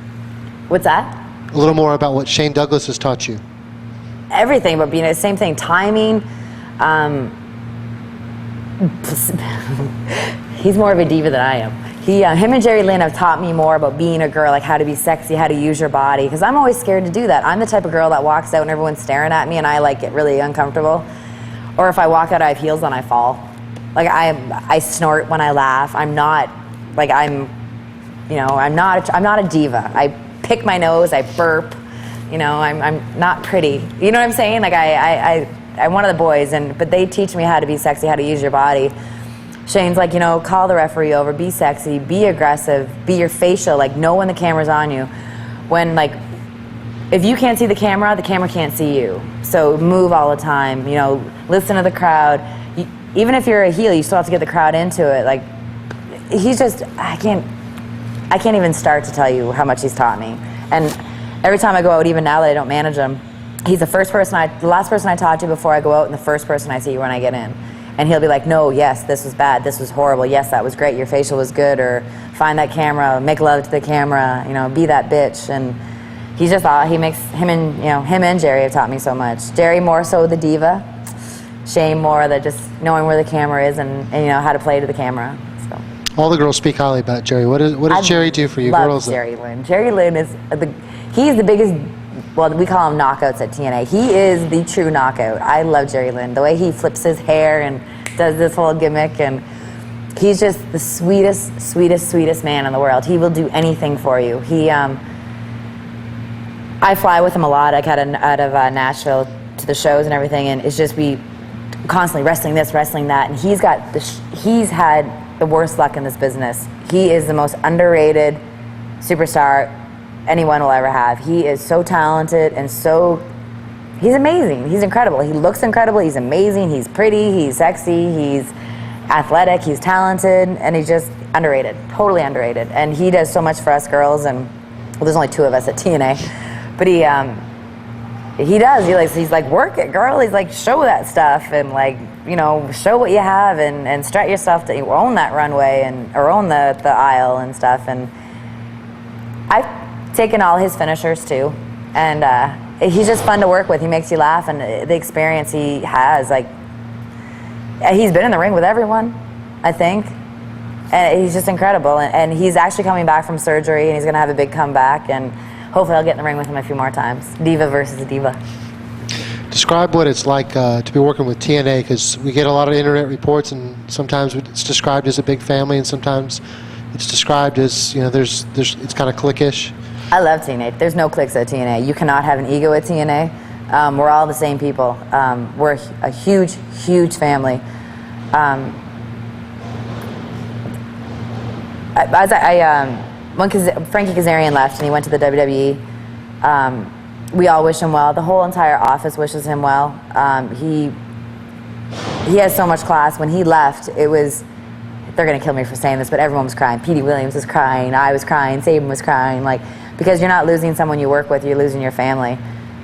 What's that? A little more about what Shane Douglas has taught you. Everything, but being the same thing, timing. He's more of a diva than I am. Him and Jerry Lynn have taught me more about being a girl, like how to be sexy, how to use your body, because I'm always scared to do that. I'm the type of girl that walks out and everyone's staring at me and I like get really uncomfortable. Or if I walk out, I have heels on, I fall. Like I snort when I laugh. I'm not, like I'm not a diva. I pick my nose, I burp, you know, I'm not pretty. You know what I'm saying? Like I'm one of the boys, but they teach me how to be sexy, how to use your body. Shane's like, you know, call the referee over, be sexy, be aggressive, be your facial, like know when the camera's on you. When like, if you can't see the camera can't see you. So move all the time, you know, listen to the crowd. Even if you're a heel, you still have to get the crowd into it. Like, he's just, I can't even start to tell you how much he's taught me. And every time I go out, even now that I don't manage him, he's the last person I talk to before I go out and the first person I see when I get in. And he'll be like, no, yes, this was bad, this was horrible, yes, that was great, your facial was good, or find that camera, make love to the camera, you know, be that bitch. And he's just, him and Jerry have taught me so much. Jerry more so the diva, Shane more the just knowing where the camera is and you know, how to play to the camera. So. All the girls speak highly about Jerry. What does Jerry do for you girls? Jerry Lynn. Jerry Lynn is, he's the biggest, well, we call him knockouts at TNA. He is the true knockout. I love Jerry Lynn. The way he flips his hair and does this whole gimmick, and he's just the sweetest, sweetest, sweetest man in the world. He will do anything for you. I fly with him a lot. I got out of Nashville to the shows and everything, and it's just we constantly wrestling this, wrestling that, and he's had the worst luck in this business. He is the most underrated superstar anyone will ever have. He is so talented and he's amazing. He's incredible. He looks incredible. He's amazing. He's pretty. He's sexy. He's athletic. He's talented, and he's just underrated. Totally underrated. And he does so much for us girls. And well, there's only 2 of us at TNA, but he does. He's like, work it, girl. He's like, show that stuff and like, you know, show what you have and strut yourself to own that runway or own the aisle and stuff. And I've taken all his finishers too, and he's just fun to work with. He makes you laugh, and the experience he has, like, he's been in the ring with everyone, I think, and he's just incredible. And he's actually coming back from surgery, and he's going to have a big comeback, and hopefully I'll get in the ring with him a few more times. Diva versus diva. Describe what it's like to be working with TNA, because we get a lot of internet reports, and sometimes it's described as a big family, and sometimes it's described as, you know, it's kind of cliquish. I love TNA. There's no cliques at TNA. You cannot have an ego at TNA. We're all the same people. We're a huge, huge family. When Frankie Kazarian left and he went to the WWE, we all wish him well. The whole entire office wishes him well. He has so much class. When he left, it was, they're going to kill me for saying this, but everyone was crying. Petey Williams was crying. I was crying. Sabin was crying. Like, because you're not losing someone you work with, you're losing your family.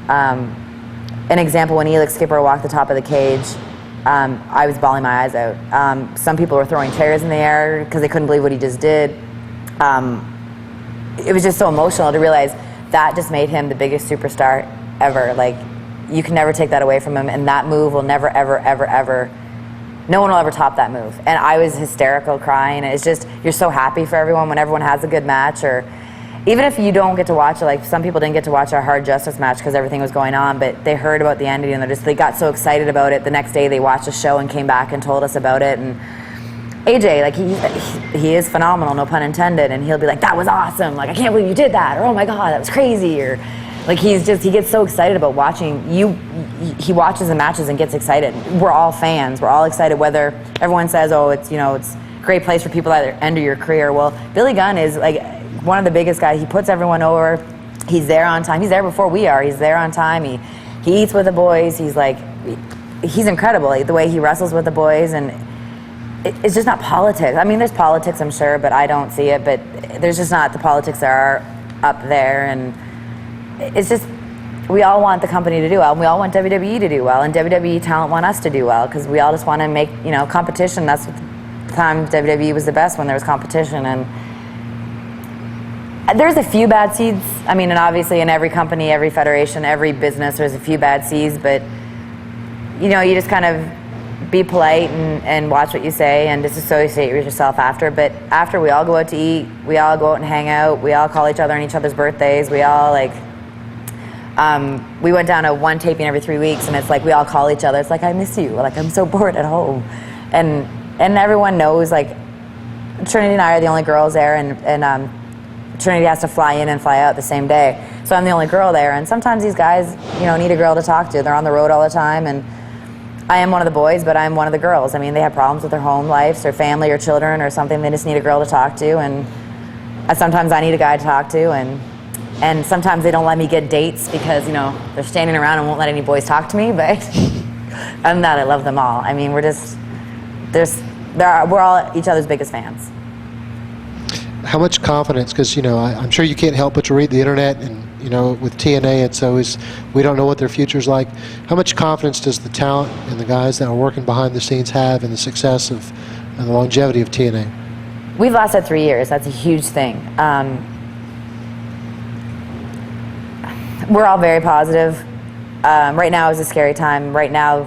An example, when Elix Skipper walked the top of the cage, I was bawling my eyes out. Some people were throwing chairs in the air because they couldn't believe what he just did. It was just so emotional to realize that just made him the biggest superstar ever. Like, you can never take that away from him, and that move will never, ever, ever, ever, no one will ever top that move. And I was hysterical crying. It's just, you're so happy for everyone when everyone has a good match, or even if you don't get to watch it, like some people didn't get to watch our Hard Justice match because everything was going on, but they heard about the ending and they got so excited about it. The next day they watched the show and came back and told us about it. And AJ, like he is phenomenal, no pun intended, and he'll be like, that was awesome, like I can't believe you did that, or oh my god, that was crazy, or like he gets so excited about watching you. He watches the matches and gets excited. We're all fans. We're all excited, whether everyone says, oh, it's, you know, it's a great place for people that end your career. Well, Billy Gunn is like one of the biggest guys. He puts everyone over. He's there on time. He's there before we are. He's there on time. He eats with the boys. He's incredible. Like, the way he wrestles with the boys, and it's just not politics. I mean, there's politics, I'm sure, but I don't see it. But there's just not the politics that are up there, and it's just we all want the company to do well, and we all want WWE to do well, and WWE talent want us to do well because we all just want to make competition. That's what the time WWE was the best, when there was competition. And there's a few bad seeds. I mean, and obviously in every company, every federation, every business, there's a few bad seeds, but you just kind of be polite and watch what you say and disassociate with yourself after. But after, we all go out to eat, we all go out and hang out, we all call each other on each other's birthdays, we all we went down to one taping every 3 weeks, and it's like we all call each other. It's like, I miss you. Like, I'm so bored at home. And everyone knows, like, Trinity and I are the only girls there, and Trinity has to fly in and fly out the same day. So I'm the only girl there, and sometimes these guys, need a girl to talk to. They're on the road all the time, and I am one of the boys, but I'm one of the girls. I mean, they have problems with their home lives or family or children or something. They just need a girl to talk to, and sometimes I need a guy to talk to, and sometimes they don't let me get dates because, they're standing around and won't let any boys talk to me, but other than that, I love them all. I mean, we're all each other's biggest fans. How much confidence, because, I'm sure you can't help but to read the internet, and, with TNA, it's always, we don't know what their future's like. How much confidence does the talent and the guys that are working behind the scenes have in the success and the longevity of TNA? We've lasted 3 years. That's a huge thing. We're all very positive. Right now is a scary time. Right now,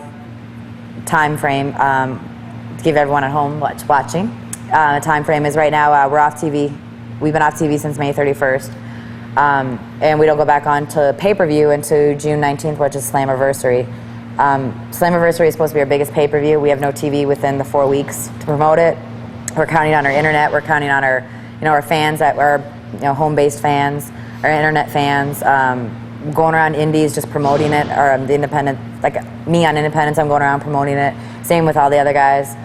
time frame, to give everyone at home watching. Time frame is right now, we're off TV. We've been off TV since May 31st. And we don't go back on to pay-per-view until June 19th, which is Slammiversary. Slammiversary is supposed to be our biggest pay-per-view. We have no TV within the 4 weeks to promote it. We're counting on our internet. We're counting on our, our fans that are, home-based fans, our internet fans, going around indies just promoting it, or the independent, like me on Independence, I'm going around promoting it. Same with all the other guys.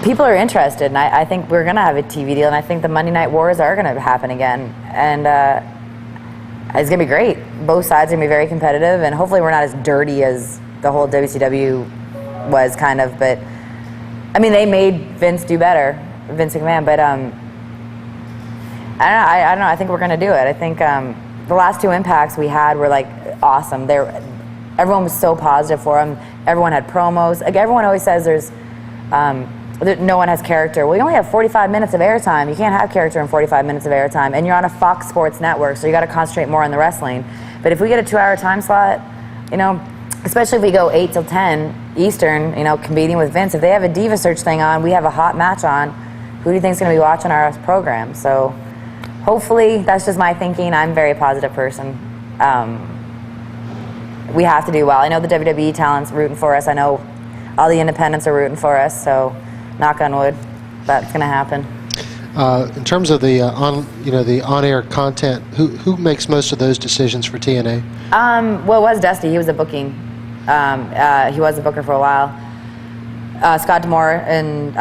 People are interested, and I think we're going to have a TV deal, and I think the Monday Night Wars are going to happen again, and it's going to be great. Both sides are going to be very competitive, and hopefully we're not as dirty as the whole WCW was, kind of, but I mean, they made Vince do better, Vince McMahon, but I don't know, I think we're going to do it. I think the last two Impacts we had were like awesome. Everyone was so positive for them. Everyone had promos. Like, everyone always says no one has character. Well, you only have 45 minutes of airtime. You can't have character in 45 minutes of airtime. And you're on a Fox Sports network, so you got to concentrate more on the wrestling. But if we get a 2-hour time slot, especially if we go 8 till 10 Eastern, competing with Vince, if they have a Diva Search thing on, we have a hot match on, who do you think's going to be watching our program? So hopefully, that's just my thinking. I'm a very positive person. We have to do well. I know the WWE talent's rooting for us. I know all the independents are rooting for us, so knock on wood, that's going to happen. In terms of the the on-air content, who makes most of those decisions for TNA? Well, it was Dusty. He was a booking. He was a booker for a while. Scott D'Amore and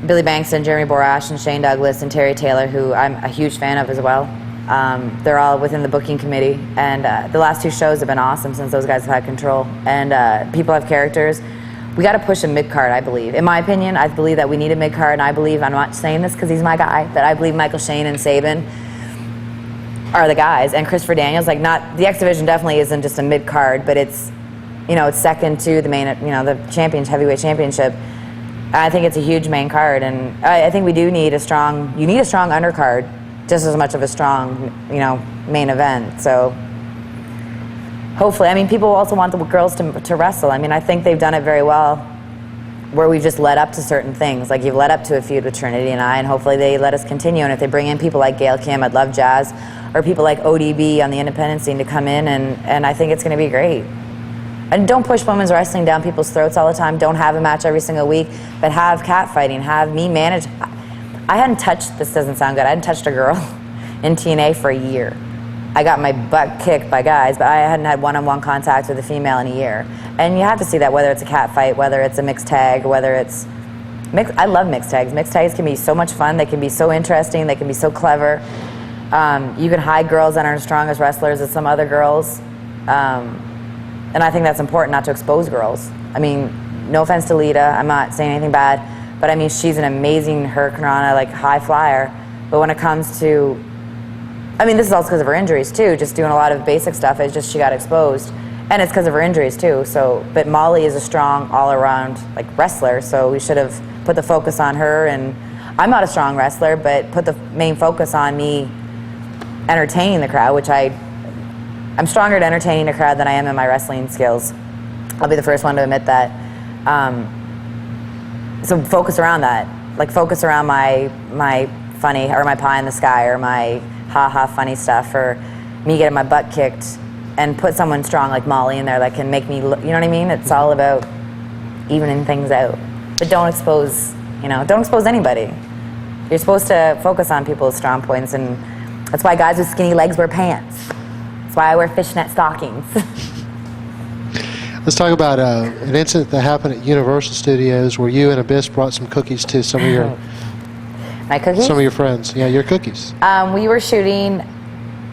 Billy Bankston, Jeremy Borash, and Shane Douglas, and Terry Taylor, who I'm a huge fan of as well. They're all within the booking committee, and the last two shows have been awesome since those guys have had control. And people have characters. We got to push a mid-card, I believe. In my opinion, I believe that we need a mid-card, and I believe, I'm not saying this because he's my guy, but I believe Michael Shane and Sabin are the guys. And Christopher Daniels, the X Division definitely isn't just a mid-card, but it's, it's second to the main, the heavyweight championship. I think it's a huge main card, and I think we do need a strong undercard, just as much of a strong, main event. So hopefully, people also want the girls to wrestle. I think they've done it very well, where we've just led up to certain things. Like, you've led up to a feud with Trinity and I, and hopefully they let us continue. And if they bring in people like Gail Kim, I'd love Jazz, or people like ODB on the independent scene to come in, and I think it's going to be great. And don't push women's wrestling down people's throats all the time. Don't have a match every single week, but have catfighting, have me manage. I hadn't touched, this doesn't sound good, I hadn't touched a girl in TNA for a year. I got my butt kicked by guys, but I hadn't had one-on-one contact with a female in a year. And you have to see that, whether it's a cat fight, whether it's a mixed tag, whether it's mixed. I love mixed tags. Mixed tags can be so much fun. They can be so interesting. They can be so clever. You can hide girls that aren't as strong as wrestlers as some other girls. And I think that's important, not to expose girls. no offense to Lita, I'm not saying anything bad, but I mean, she's an amazing hurricanrana, like high flyer. But when it comes to, I mean, this is also because of her injuries too, just doing a lot of basic stuff, it's just she got exposed. And it's because of her injuries too, so, but Molly is a strong all-around like wrestler, so we should have put the focus on her, and I'm not a strong wrestler, but put the main focus on me entertaining the crowd, which I'm stronger at entertaining a crowd than I am in my wrestling skills. I'll be the first one to admit that. So focus around that. Like focus around my funny, or my pie in the sky, or my ha-ha funny stuff, or me getting my butt kicked, and put someone strong like Molly in there that can make me, you know what I mean? It's all about evening things out. But don't expose anybody. You're supposed to focus on people's strong points, and that's why guys with skinny legs wear pants. That's why I wear fishnet stockings. Let's talk about an incident that happened at Universal Studios where you and Abyss brought some cookies to some of your My cookies? some of your friends. Yeah, your cookies. We were shooting,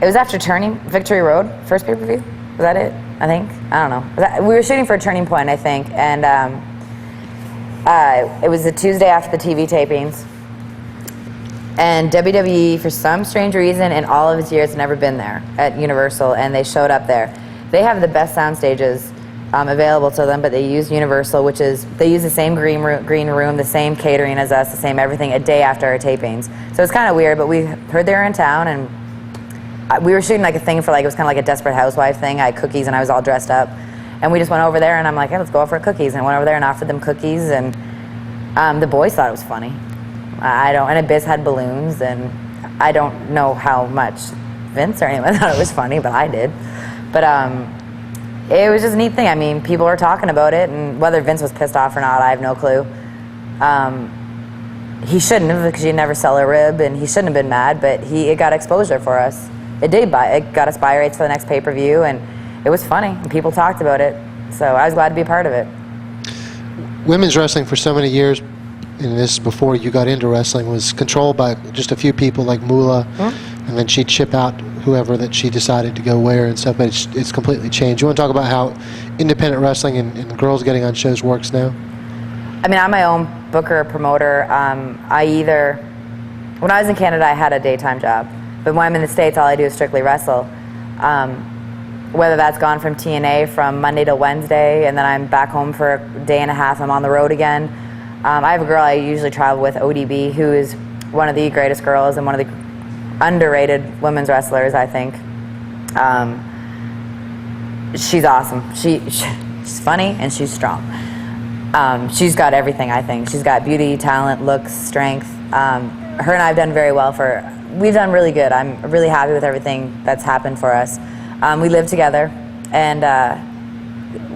it was after Turning, Victory Road, first pay-per-view. Was that it? I think. I don't know. We were shooting for Turning Point, I think, and it was a Tuesday after the TV tapings. And WWE, for some strange reason, in all of its years, never been there at Universal, and they showed up there. They have the best sound stages available to them, but they use Universal, which is, they use the same green room, the same catering as us, the same everything, a day after our tapings. So it's kind of weird, but we heard they were in town, and we were shooting like a thing for like, it was kind of like a Desperate Housewife thing. I had cookies, and I was all dressed up. And we just went over there, and I'm like, hey, let's go out for cookies. And I went over there and offered them cookies, and the boys thought it was funny. And Abyss had balloons, and I don't know how much Vince or anyone thought it was funny, but I did. But it was just a neat thing. I mean, people were talking about it, and whether Vince was pissed off or not, I have no clue. He shouldn't have, because you never sell a rib, and he shouldn't have been mad, but it got exposure for us. It got us buy rates for the next pay-per-view, and it was funny, and people talked about it, so I was glad to be a part of it. Women's wrestling for so many years, and this before you got into wrestling, was controlled by just a few people like Moolah, and then she'd ship out whoever that she decided to go where and stuff, but it's completely changed. You want to talk about how independent wrestling and girls getting on shows works now? I mean, I'm my own booker, promoter. When I was in Canada, I had a daytime job, but when I'm in the States, all I do is strictly wrestle. Whether that's gone from TNA from Monday to Wednesday, and then I'm back home for a day and a half, I'm on the road again. I have a girl I usually travel with, ODB, who is one of the greatest girls and one of the underrated women's wrestlers, I think. She's awesome. She's funny, and she's strong. She's got everything, I think. She's got beauty, talent, looks, strength. Her and I have done very well we've done really good. I'm really happy with everything that's happened for us. We live together, and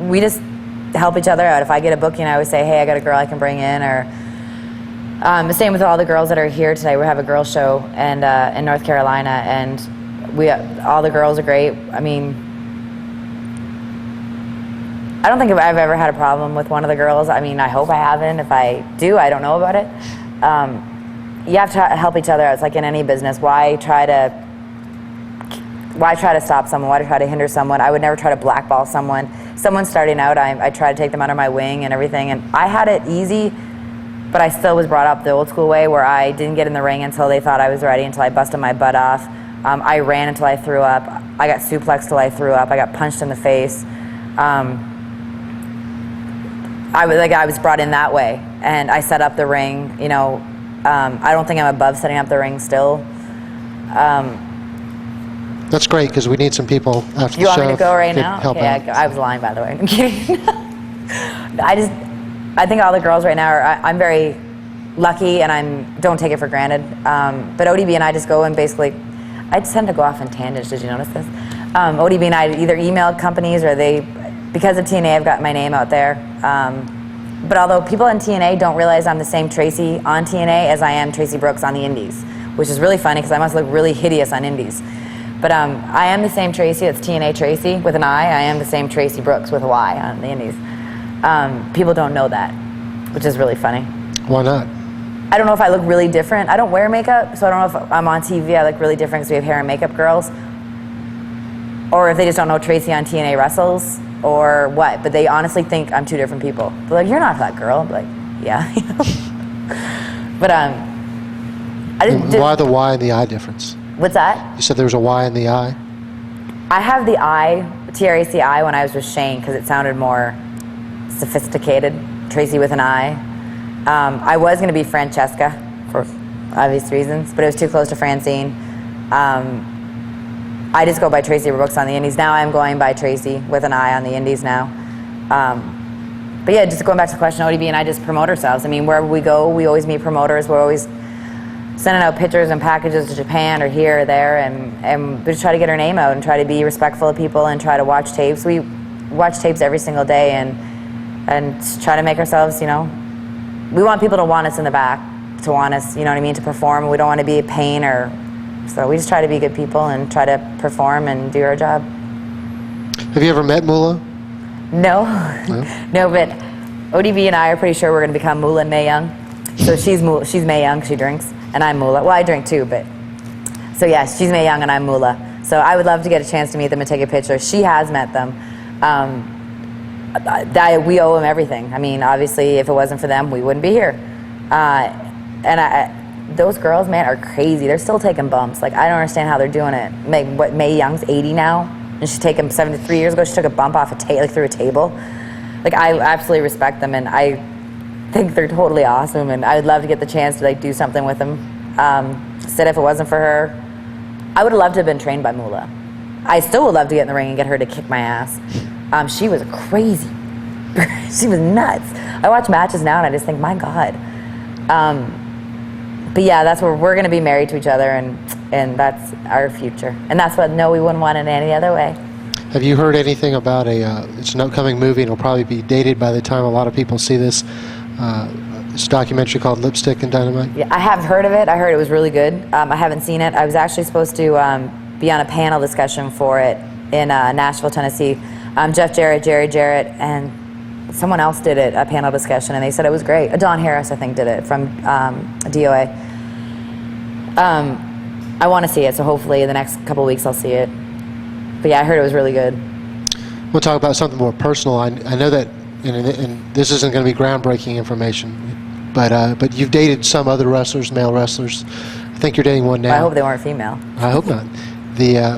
we just help each other out. If I get a booking, I always say, hey, I got a girl I can bring in, or the same with all the girls that are here today. We have a girls show and in North Carolina, and all the girls are great. I mean, I don't think I've ever had a problem with one of the girls. I mean, I hope I haven't. If I do, I don't know about it. You have to help each other out. It's like in any business. Why try to stop someone? Why try to hinder someone? I would never try to blackball someone. Someone starting out, I try to take them under my wing and everything. And I had it easy, but I still was brought up the old school way, where I didn't get in the ring until they thought I was ready, until I busted my butt off. I ran until I threw up. I got suplexed till I threw up. I got punched in the face. I was brought in that way, and I set up the ring. You know, I don't think I'm above setting up the ring still. That's great, because we need some people after the show. You want me to go right now? Help okay, out. I was lying, by the way. I'm kidding. I think all the girls right now I'm very lucky, and don't take it for granted. But ODB and I just go and basically, I tend to go off in tangents. Did you notice this? ODB and I either emailed companies, or because of TNA, I've got my name out there. But although people in TNA don't realize I'm the same Traci on TNA as I am Traci Brooks on the Indies, which is really funny because I must look really hideous on Indies. But I am the same Traci. It's TNA Traci with an I. I am the same Traci Brooks with a Y on the Indies. People don't know that, which is really funny. Why not? I don't know if I look really different. I don't wear makeup, so I don't know if I'm on TV I look really different because we have hair and makeup girls. or if they just don't know Traci on TNA wrestles or what, but they honestly think I'm two different people. They're like, you're not that girl. I'm like, yeah. But why the Y and the I difference? What's that? You said there was a Y in the I? I have the I, Traci, when I was with Shane because it sounded more sophisticated. Traci with an I. I was going to be Francesca for obvious reasons, but it was too close to Francine. I just go by Traci Brooks on the indies. Now I'm going by Traci with an I on the indies now. But yeah, just going back to the question, ODB and I just promote ourselves. I mean, wherever we go, we always meet promoters. We're always sending out pictures and packages to Japan or here or there, and we just try to get our name out and try to be respectful of people and try to watch tapes. We watch tapes every single day and try to make ourselves, you know, we want people to want us in the back, to want us, you know what I mean, to perform. We don't want to be a pain so we just try to be good people and try to perform and do our job. Have you ever met Moolah? No. No, but ODB and I are pretty sure we're going to become Moolah and Mae Young. So she's Mae Young, she drinks, and I'm Moolah. Well, I drink too, but... So yes, she's Mae Young and I'm Moolah. So I would love to get a chance to meet them and take a picture. She has met them. We owe them everything. I mean, obviously, if it wasn't for them, we wouldn't be here. Those girls, man, are crazy. They're still taking bumps. Like, I don't understand how they're doing it. Mae Young's 80 now, and she took 73 years ago. She took a bump off through a table. Like, I absolutely respect them, and I think they're totally awesome. And I would love to get the chance to do something with them. Said if it wasn't for her, I would have loved to have been trained by Moolah. I still would love to get in the ring and get her to kick my ass. She was crazy. She was nuts. I watch matches now and I just think, my God. But yeah, that's where we're going to be married to each other, and that's our future. And that's what, no, we wouldn't want it any other way. Have you heard anything about it's an upcoming movie, and it'll probably be dated by the time a lot of people see this. It's a documentary called Lipstick and Dynamite. Yeah, I have heard of it. I heard it was really good. I haven't seen it. I was actually supposed to be on a panel discussion for it in Nashville, Tennessee. Jeff Jarrett, Jerry Jarrett, and someone else did it, a panel discussion, and they said it was great. Don Harris, I think, did it from DOA. I want to see it, so hopefully in the next couple of weeks I'll see it. But yeah, I heard it was really good. We'll talk about something more personal. I know that, and this isn't going to be groundbreaking information, but you've dated some other wrestlers, male wrestlers. I think you're dating one now. I hope they weren't female. I hope not.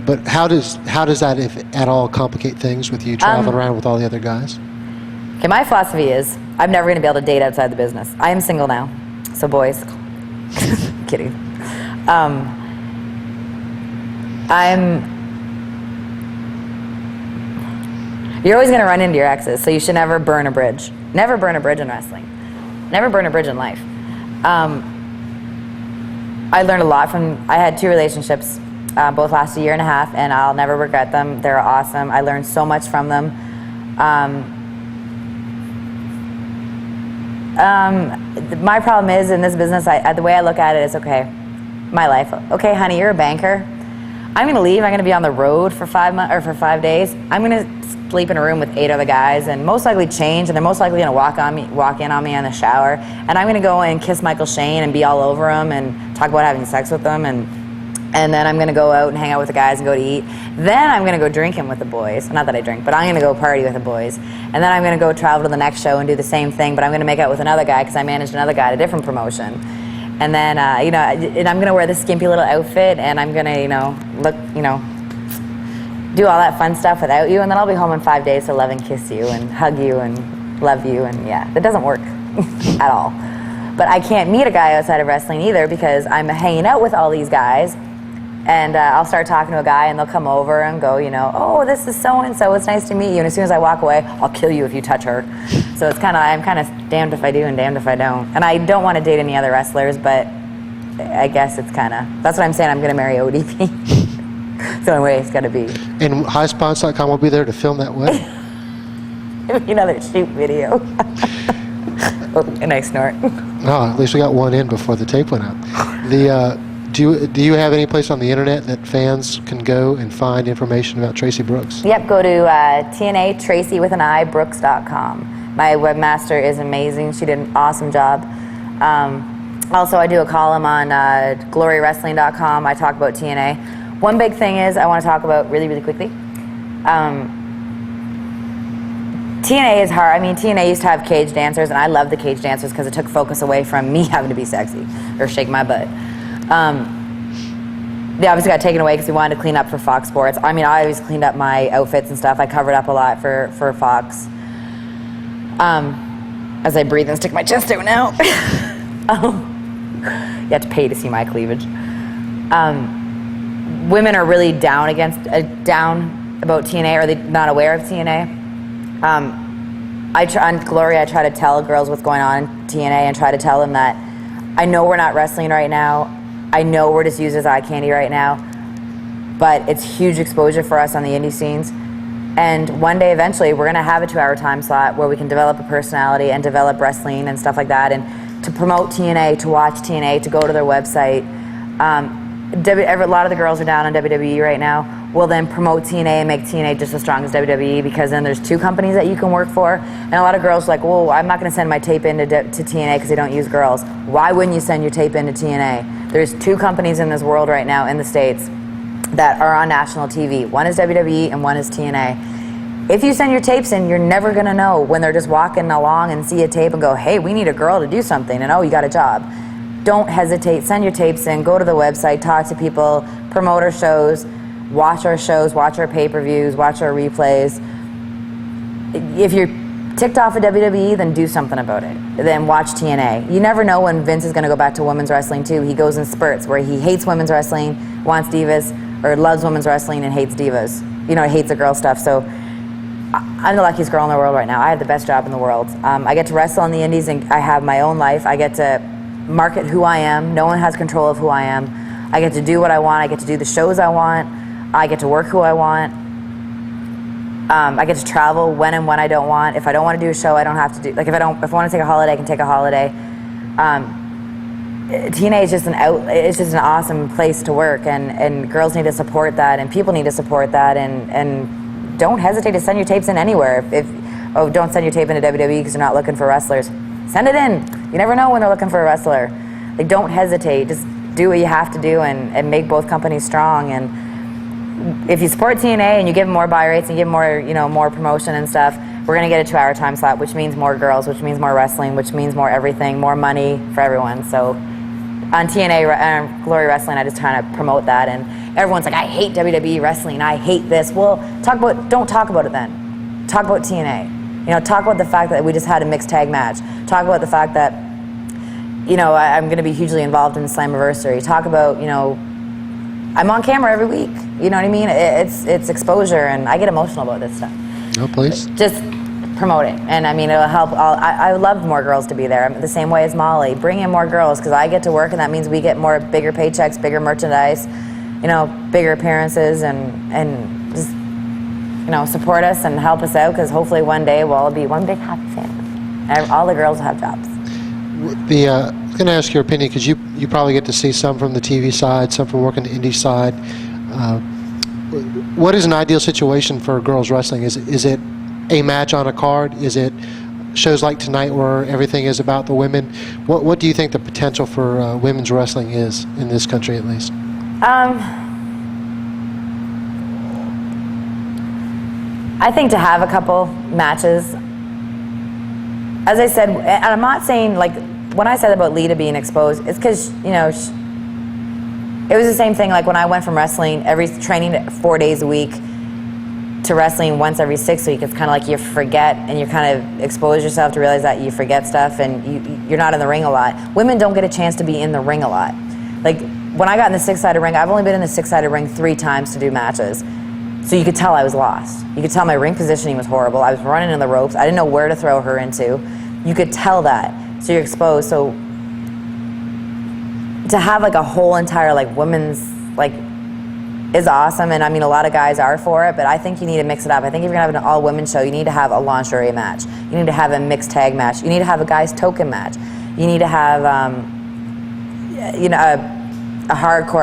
But how does that, if at all, complicate things with you traveling around with all the other guys? Okay, my philosophy is I'm never going to be able to date outside the business. I am single now, so boys, kidding. You're always going to run into your exes, so you should never burn a bridge. Never burn a bridge in wrestling. Never burn a bridge in life. I learned a lot I had 2 relationships, both lasted a year and a half, and I'll never regret them. They're awesome. I learned so much from them. My problem is, in this business, the way I look at it is, okay, my life. Okay, honey, you're a banker. I'm going to leave. I'm going to be on the road for 5 months or for 5 days. I'm going to sleep in a room with 8 other guys and most likely change, and they're most likely going to walk in on me in the shower. And I'm going to go and kiss Michael Shane and be all over him and talk about having sex with them. And then I'm going to go out and hang out with the guys and go to eat. Then I'm going to go drinking with the boys. Not that I drink, but I'm going to go party with the boys. And then I'm going to go travel to the next show and do the same thing, but I'm going to make out with another guy because I managed another guy at a different promotion. And then, and I'm going to wear this skimpy little outfit, and I'm going to, do all that fun stuff without you, and then I'll be home in 5 days to love and kiss you and hug you and love you, and yeah, that doesn't work at all. But I can't meet a guy outside of wrestling either because I'm hanging out with all these guys, and I'll start talking to a guy, and they'll come over and go, oh, this is so-and-so, it's nice to meet you, and as soon as I walk away, I'll kill you if you touch her. So I'm kind of damned if I do and damned if I don't. And I don't want to date any other wrestlers, but I guess it's that's what I'm saying, I'm going to marry ODP. It's the only way it's going to be. And highspots.com will be there to film that wedding? It'll be another shoot video. Oh, and I snort. Oh, at least we got one in before the tape went out. Do you have any place on the internet that fans can go and find information about Traci Brooks? Yep, go to TNA Traci with an I, Brooks.com. My webmaster is amazing. She did an awesome job. Also, I do a column on glorywrestling.com. I talk about TNA. One big thing is I want to talk about really, really quickly. TNA is hard. I mean, TNA used to have cage dancers, and I love the cage dancers because it took focus away from me having to be sexy or shake my butt. They obviously got taken away because we wanted to clean up for Fox Sports. I mean, I always cleaned up my outfits and stuff. I covered up a lot for Fox. As I breathe and stick my chest out now. You have to pay to see my cleavage. Women are really down about TNA, or are they not aware of TNA? On Glory, I try to tell girls what's going on in TNA and try to tell them that I know we're not wrestling right now. I know we're just used as eye candy right now, but it's huge exposure for us on the indie scenes. And one day, eventually, we're going to have a 2-hour time slot where we can develop a personality and develop wrestling and stuff like that. And to promote TNA, to watch TNA, to go to their website. A lot of the girls are down on WWE right now. We'll then promote TNA and make TNA just as strong as WWE, because then there's 2 companies that you can work for. And a lot of girls are like, well, I'm not going to send my tape into TNA because they don't use girls. Why wouldn't you send your tape into TNA? There's 2 companies in this world right now in the States that are on national TV. One is WWE and one is TNA. If you send your tapes in, you're never going to know when they're just walking along and see a tape and go, hey, we need a girl to do something, and oh, you got a job. Don't hesitate. Send your tapes in. Go to the website. Talk to people. Promote our shows. Watch our pay-per-views. Watch our replays. If you're ticked off of WWE, then do something about it. Then watch TNA. You never know when Vince is going to go back to women's wrestling, too. He goes in spurts where he hates women's wrestling, wants divas, or loves women's wrestling and hates divas. You know, hates the girl stuff. So I'm the luckiest girl in the world right now. I have the best job in the world. I get to wrestle on the indies, and I have my own life. I get to market who I am. No one has control of who I am. I get to do what I want. I get to do the shows I want. I get to work who I want. I get to travel when and when I don't want. If I don't want to do a show, I don't have to do. Like if I want to take a holiday, I can take a holiday. TNA is just it's just an awesome place to work, and girls need to support that, and people need to support that, and don't hesitate to send your tapes in anywhere. Don't send your tape into WWE because they're not looking for wrestlers. Send it in. You never know when they're looking for a wrestler. Like, don't hesitate. Just do what you have to do and make both companies strong. And if you support TNA and you give them more buy rates and give them more, more promotion and stuff, we're going to get a 2-hour time slot, which means more girls, which means more wrestling, which means more everything, more money for everyone. So on TNA, Glory Wrestling, I just try to promote that. And everyone's like, I hate WWE wrestling. I hate this. Well, don't talk about it then. Talk about TNA. Talk about the fact that we just had a mixed tag match. Talk about the fact that, I'm going to be hugely involved in Slammiversary. Talk about, I'm on camera every week. You know what I mean? It's exposure, and I get emotional about this stuff. No, please. Just promote it. And I mean, it'll help. I would love more girls to be there. I'm the same way as Molly. Bring in more girls, because I get to work, and that means we get bigger paychecks, bigger merchandise, bigger appearances, and just, support us and help us out, because hopefully one day we'll all be one big happy family. And all the girls will have jobs. I'm going to ask your opinion, because you probably get to see some from the TV side, some from working the indie side. What is an ideal situation for girls wrestling? Is it a match on a card? Is it shows like tonight where everything is about the women? What do you think the potential for women's wrestling is in this country, at least? I think to have a couple matches. As I said, and I'm not saying, like, when I said about Lita being exposed, it's because, it was the same thing, like when I went from wrestling, training 4 days a week, to wrestling once every 6 weeks. It's kind of like you forget, and you kind of expose yourself to realize that you forget stuff, and you're not in the ring a lot. Women don't get a chance to be in the ring a lot. Like, when I got in the 6-sided ring, I've only been in the 6-sided ring 3 times to do matches. So you could tell I was lost. You could tell my ring positioning was horrible. I was running in the ropes. I didn't know where to throw her into. You could tell that. So you're exposed. So to have like a whole entire like women's like is awesome. And I mean, a lot of guys are for it, but I think you need to mix it up. I think if you're gonna have an all-women show, you need to have a lingerie match. You need to have a mixed tag match. You need to have a guys token match. You need to have a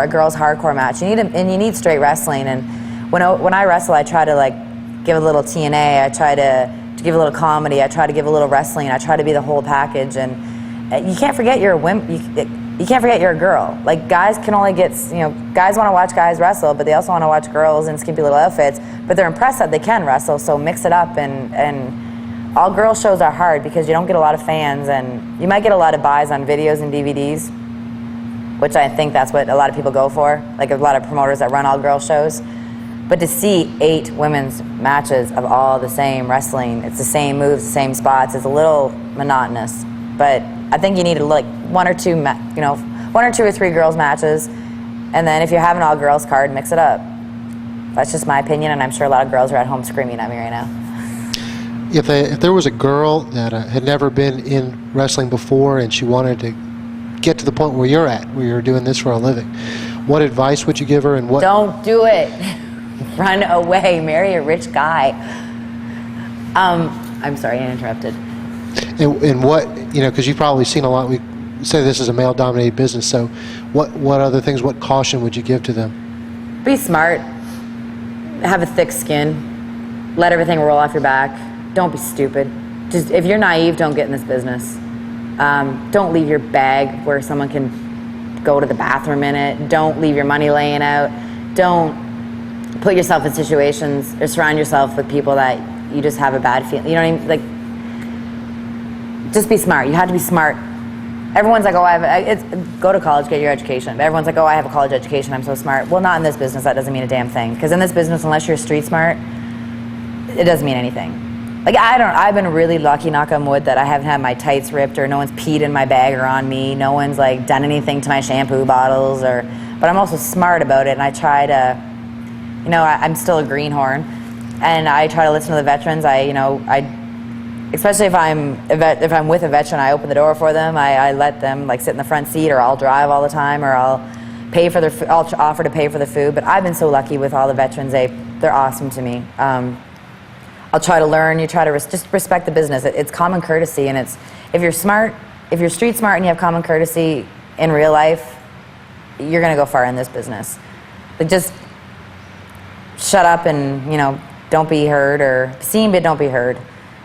girls hardcore match. You need straight wrestling. And when I wrestle, I try to like give a little TNA. I try to give a little comedy. I try to give a little wrestling. I try to be the whole package. And you can't forget you're a woman. you can't forget you're a girl. Like, guys can only get, guys want to watch guys wrestle, but they also want to watch girls in skimpy little outfits, but they're impressed that they can wrestle, so mix it up. And all girl shows are hard because you don't get a lot of fans, and you might get a lot of buys on videos and DVDs, which I think that's what a lot of people go for, like a lot of promoters that run all girl shows. But to see 8 women's matches of all the same wrestling, it's the same moves, the same spots, it's a little monotonous. But I think you need to like 1 or 2 or 3 girls matches, and then if you have an all girls card, mix it up. That's just my opinion, and I'm sure a lot of girls are at home screaming at me right now. If there was a girl that had never been in wrestling before and she wanted to get to the point where you're at, where you're doing this for a living, what advice would you give her? And what? Don't do it. Run away. Marry a rich guy. I'm sorry, I interrupted. And what, because you've probably seen a lot. We say this is a male-dominated business. So, what other things? What caution would you give to them? Be smart. Have a thick skin. Let everything roll off your back. Don't be stupid. Just if you're naive, don't get in this business. Don't leave your bag where someone can go to the bathroom in it. Don't leave your money laying out. Don't put yourself in situations or surround yourself with people that you just have a bad feeling. You know what I mean? Like, just be smart. You have to be smart. Everyone's like, oh, go to college, get your education. But everyone's like, oh, I have a college education, I'm so smart. Well, not in this business. That doesn't mean a damn thing. Because in this business, unless you're street smart, it doesn't mean anything. Like, I've been really lucky, knock on wood, that I haven't had my tights ripped or no one's peed in my bag or on me. No one's like done anything to my shampoo bottles but I'm also smart about it, and I try to, I'm still a greenhorn, and I try to listen to the veterans. Especially if I'm with a veteran, I open the door for them. I let them like sit in the front seat, or I'll drive all the time, or I'll offer to pay for the food. But I've been so lucky with all the veterans. They're awesome to me. I'll try to learn. You try to just respect the business. It's common courtesy, and if you're smart, if you're street smart and you have common courtesy in real life, you're gonna go far in this business. But just shut up and don't be heard, or seen but don't be heard.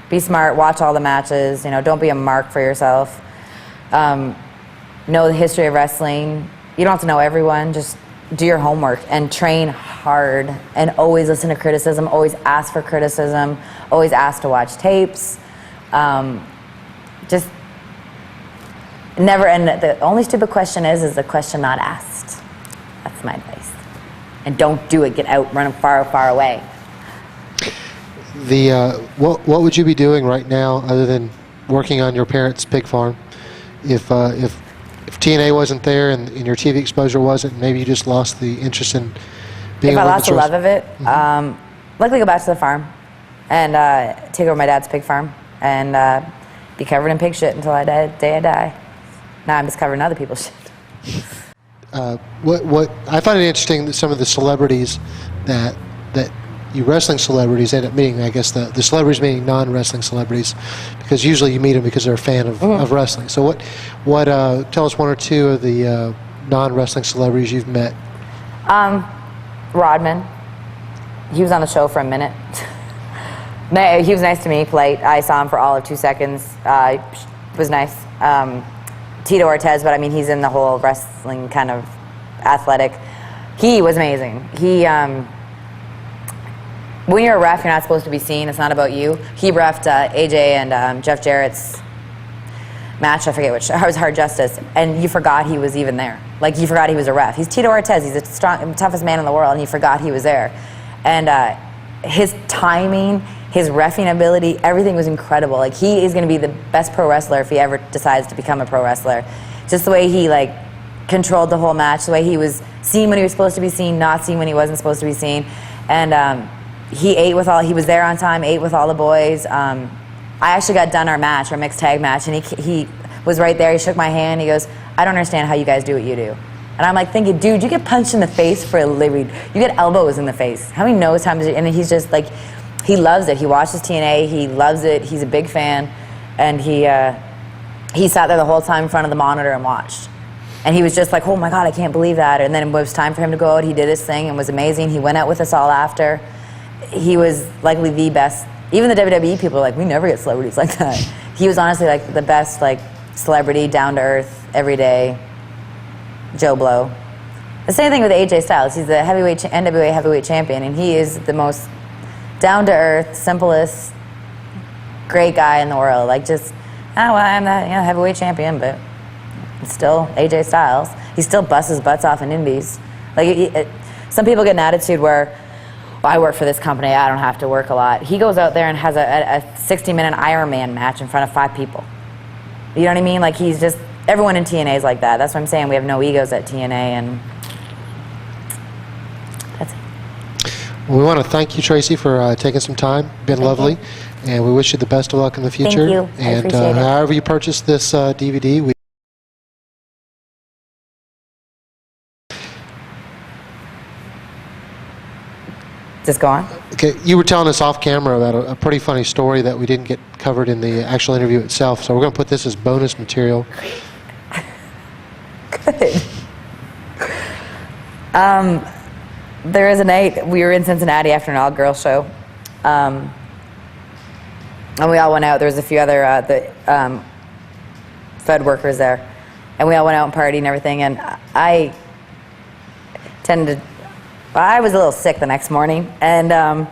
Be smart. Watch all the matches. Don't be a mark for yourself. Know the history of wrestling. You don't have to know everyone. Just do your homework and train hard, and always listen to criticism, always ask for criticism, always ask to watch tapes. Just never, and the only stupid question is the question not asked. That's my advice. And don't do it, get out, run far, far away. What would you be doing right now other than working on your parents' pig farm? If TNA wasn't there and your TV exposure wasn't, maybe you just lost the interest in being. If I lost the love of it, luckily go back to the farm and take over my dad's pig farm and be covered in pig shit until the day I die. Now I'm just covering other people's shit. What I find it interesting that some of the celebrities that you wrestling celebrities end up meeting. I guess the celebrities meaning non-wrestling celebrities, because usually you meet them because they're a fan of wrestling. So what tell us 1 or 2 of the non-wrestling celebrities you've met. Rodman. He was on the show for a minute. He was nice to me, polite. I saw him for all of 2 seconds. It was nice. Tito Ortiz, but I mean, he's in the whole wrestling kind of athletic. He was amazing. When you're a ref, you're not supposed to be seen. It's not about you. He reffed AJ and Jeff Jarrett's match. I forget which. It was Hard Justice, and you forgot he was even there. Like, you forgot he was a ref. He's Tito Ortiz. He's the toughest man in the world, and you forgot he was there. And his timing, his reffing ability, everything was incredible. Like, he is going to be the best pro wrestler if he ever decides to become a pro wrestler. Just the way he controlled the whole match, the way he was seen when he was supposed to be seen, not seen when he wasn't supposed to be seen, and he was there on time, ate with all the boys. I actually got done our mixed tag match, and he was right there. He shook my hand. He goes, I don't understand how you guys do what you do. And I'm like thinking, dude, you get punched in the face for a living. You get elbows in the face. How many knows times? And he's just like, he loves it. He watches TNA. He loves it. He's a big fan. And he sat there the whole time in front of the monitor and watched. And he was just like, oh my God, I can't believe that. And then it was time for him to go out. He did his thing and was amazing. He went out with us all after. He was likely the best. Even the WWE people are like, we never get celebrities like that. He was honestly like the best celebrity, down to earth, every day. Joe Blow. The same thing with AJ Styles. He's the NWA heavyweight champion, and he is the most down-to-earth, simplest, great guy in the world. Like, just, I'm the heavyweight champion, but it's still AJ Styles. He still busts his butts off in indies. Like, some people get an attitude where, well, I work for this company, I don't have to work a lot. He goes out there and has a 60-minute Ironman match in front of 5 people. You know what I mean? Like, he's just, everyone in TNA is like that. That's what I'm saying. We have no egos at TNA, and that's it. Well, we want to thank you, Traci, for taking some time. Been lovely. And we wish you the best of luck in the future. Thank you. I And appreciate it. however you purchase this DVD, we Just go on. Okay, you were telling us off camera about a pretty funny story that we didn't get covered in the actual interview itself, so we're going to put this as bonus material. Good. There was a night, we were in Cincinnati after an all-girls show, and we all went out. There was a few other Fed workers there, and we all went out and partied and everything, and I was a little sick the next morning, and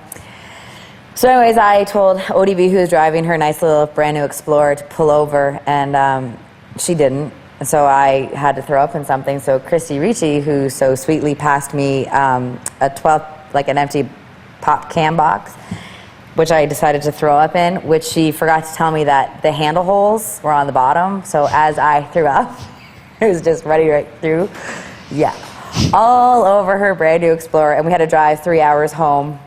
so anyways, I told ODB, who was driving her nice little brand new Explorer, to pull over, and she didn't. And so I had to throw up in something. So Christy Ricci, who so sweetly passed me a 12, like an empty pop can box, which I decided to throw up in, which she forgot to tell me that the handle holes were on the bottom. So as I threw up, it was just running right through. Yeah. All over her brand new Explorer, and we had to drive 3 hours home.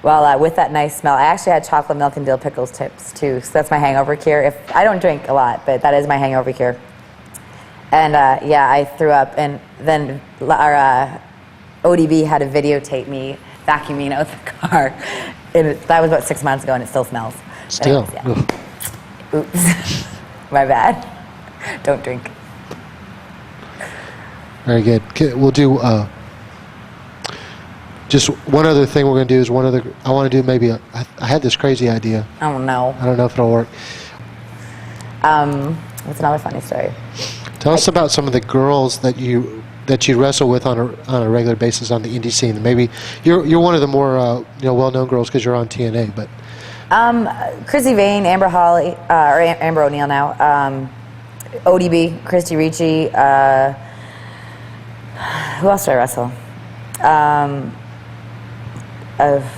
Well, with that nice smell. I actually had chocolate milk and dill pickles tips too, so that's my hangover cure. I don't drink a lot, but that is my hangover cure. And yeah, I threw up, and then our ODB had to videotape me vacuuming out the car. That was about 6 months ago, and it still smells. Still. Anyways, yeah. Oops, my bad. Don't drink. Very good. Okay, we'll do just one other thing we're going to do is I want to do maybe I had this crazy idea. Oh no. I don't know if it'll work. What's another funny story? Tell us about some of the girls that you wrestle with on a regular basis on the indie scene. Maybe you're one of the more well-known girls because you're on TNA, but Chrissy Vane, Amber Holly, or Amber O'Neil now, ODB, Christy Ricci, who else do I wrestle?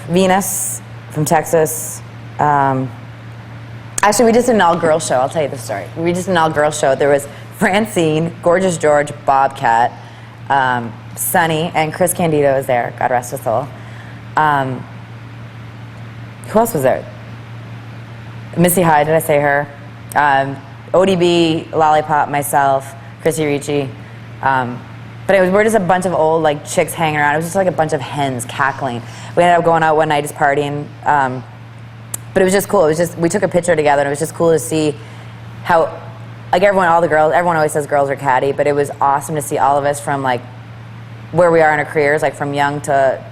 Venus from Texas. Actually, we just did an all-girls show. I'll tell you the story. We just did an all-girls show. There was Francine, Gorgeous George, Bobcat, Sunny, and Chris Candido was there. God rest his soul. Who else was there? Missy Hyde, did I say her? ODB, Lollipop, myself, Chrissy Ricci. But we're just a bunch of old chicks hanging around. It was just like a bunch of hens cackling. We ended up going out one night just partying. But it was just cool. We took a picture together, and it was just cool to see how, everyone always says girls are catty, but it was awesome to see all of us from where we are in our careers, from young to,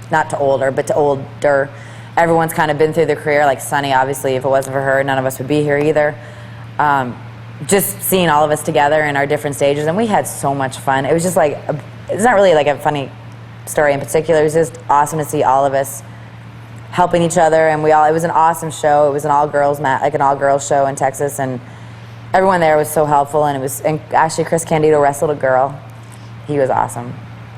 not to older, but to older. Everyone's kind of been through their career, like Sunny, obviously. If it wasn't for her, none of us would be here either. Just seeing all of us together in our different stages, and we had so much fun. It was just it's not really a funny story in particular. It was just awesome to see all of us helping each other, and it was an awesome show. It was an all-girls an all-girls show in Texas, and everyone there was so helpful, and actually Chris Candido wrestled a girl. He was awesome.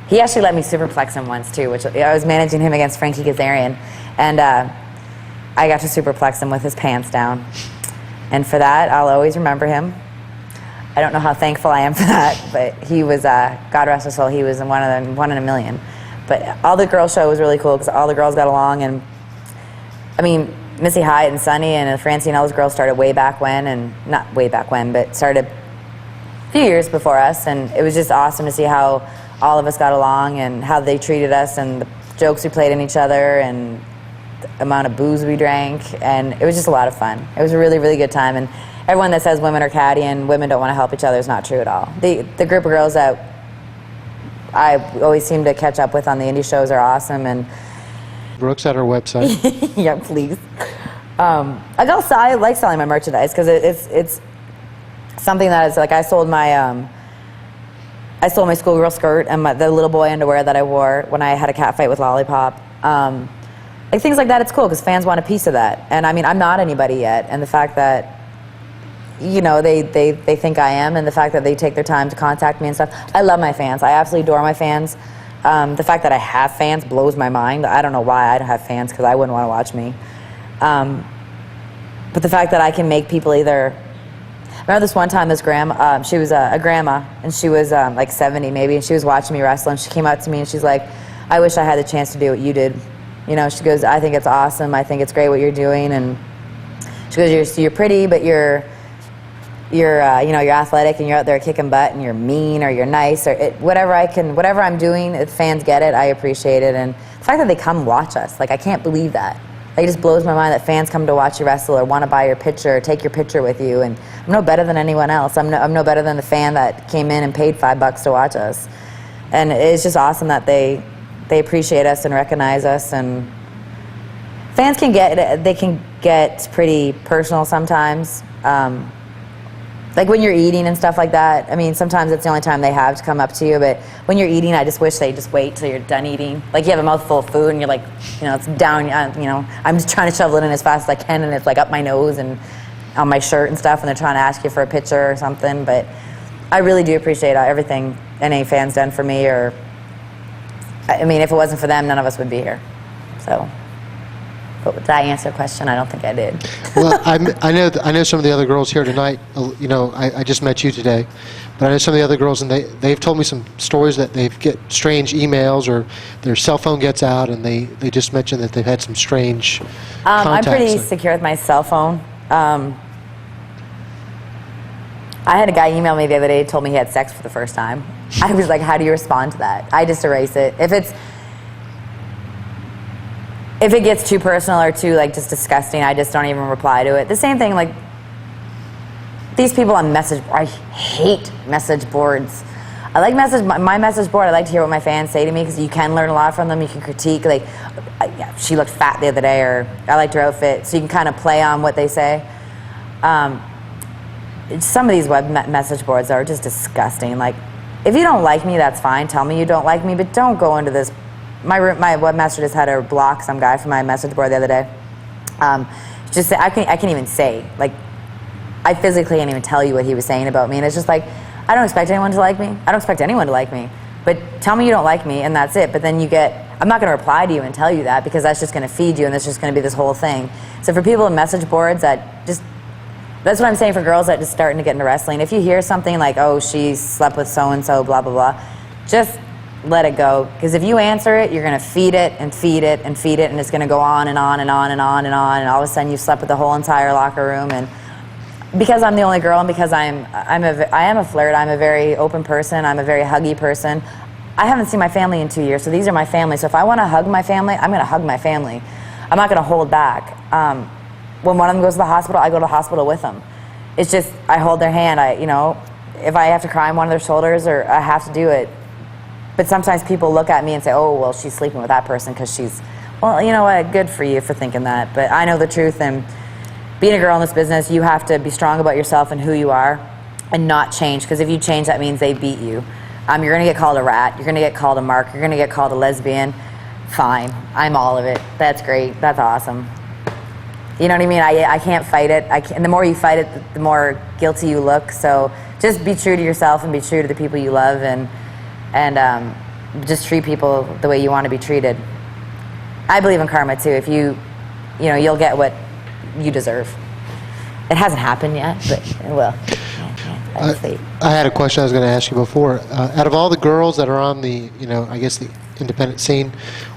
He actually let me superplex him once too, which I was managing him against Frankie Kazarian, and I got to superplex him with his pants down. And for that, I'll always remember him. I don't know how thankful I am for that, but he was, God rest his soul, he was one in a million. But all the girls show was really cool because all the girls got along, and Missy Hyde and Sunny and Francine, all those girls started way back when, and not way back when, but started a few years before us, and it was just awesome to see how all of us got along and how they treated us and the jokes we played in each other and the amount of booze we drank, and it was just a lot of fun. It was a really, really good time, and everyone that says women are catty and women don't want to help each other is not true at all. The group of girls that I always seem to catch up with on the indie shows are awesome, and Brooke's at her website. yeah, please. I like selling my merchandise because it's something that is I sold my I stole my schoolgirl skirt and the little boy underwear that I wore when I had a cat fight with Lollipop. Like things like that, it's cool because fans want a piece of that. And I mean, I'm not anybody yet, and the fact that, you know, they think I am, and the fact that they take their time to contact me and stuff. I love my fans. I absolutely adore my fans. The fact that I have fans blows my mind. I don't know why I don't have fans, because I wouldn't want to watch me. But the fact that I can make people either... I remember this one time, this grandma, she was a grandma, and she was like 70 maybe, and she was watching me wrestle, and she came up to me and she's like, I wish I had the chance to do what you did. You know, she goes, I think it's awesome. I think it's great what you're doing. And she goes, you're pretty, but you're you know, you're athletic and you're out there kicking butt and you're mean or you're nice or whatever I'm doing, if fans get it, I appreciate it. And the fact that they come watch us, like I can't believe that. Like, it just blows my mind that fans come to watch you wrestle or want to buy your picture or take your picture with you. And I'm no better than anyone else. I'm no better than the fan that came in and paid $5 to watch us. And it's just awesome that they appreciate us and recognize us. And fans can get pretty personal sometimes. Like when you're eating and stuff like that, I mean, sometimes it's the only time they have to come up to you, but when you're eating, I just wish they just wait till you're done eating. Like you have a mouthful of food and you're like, you know, it's down, you know, I'm just trying to shovel it in as fast as I can and it's like up my nose and on my shirt and stuff, and they're trying to ask you for a picture or something. But I really do appreciate everything any fans done for me, or, I mean, if it wasn't for them, none of us would be here. So. But did I answer a question? I don't think I did. Well, I know some of the other girls here tonight. You know, I just met you today, but I know some of the other girls, and they've told me some stories that they get strange emails or their cell phone gets out, and they just mentioned that they've had some strange I'm contacts. pretty secure with my cell phone. I had a guy email me the other day, told me he had sex for the first time. I was like, how do you respond to that? I just erase it. If it gets too personal or too, like, just disgusting, I just don't even reply to it. The same thing, like, these people on I hate message boards. I like my message board. I like to hear what my fans say to me, because you can learn a lot from them. You can critique, like, yeah, she looked fat the other day, or I liked her outfit. So you can kind of play on what they say. Some of these web message boards are just disgusting. Like, if you don't like me, that's fine. Tell me you don't like me, but don't go into this. My webmaster just had to block some guy from my message board the other day. Just say, I can't even say, like, I physically can't even tell you what he was saying about me. And it's just like, I don't expect anyone to like me. I don't expect anyone to like me. But tell me you don't like me, and that's it. But then I'm not going to reply to you and tell you that, because that's just going to feed you, and that's just going to be this whole thing. So for people in message boards that's what I'm saying for girls that just starting to get into wrestling. If you hear something like, oh, she slept with so-and-so, blah, blah, blah, just let it go. Because if you answer it, you're going to feed it and feed it and feed it, and it's going to go on and on and on and on and on, and all of a sudden you've slept with the whole entire locker room. And because I'm the only girl, and because I am a flirt, I'm a very open person, I'm a very huggy person, I haven't seen my family in 2 years, so these are my family. So if I want to hug my family, I'm going to hug my family. I'm not going to hold back. When one of them goes to the hospital, I go to the hospital with them. It's just, I hold their hand. If I have to cry on one of their shoulders, or I have to do it. But sometimes people look at me and say, oh, well, she's sleeping with that person because she's, well, you know what, good for you for thinking that. But I know the truth, and being a girl in this business, you have to be strong about yourself and who you are and not change, because if you change, that means they beat you. You're going to get called a rat. You're going to get called a mark. You're going to get called a lesbian. Fine. I'm all of it. That's great. That's awesome. You know what I mean? I can't fight it. And the more you fight it, the more guilty you look. So just be true to yourself and be true to the people you love, and just treat people the way you want to be treated. I believe in karma too. If you'll get what you deserve. It hasn't happened yet, but it will. I had a question I was going to ask you before. Out of all the girls that are on the, I guess the independent scene,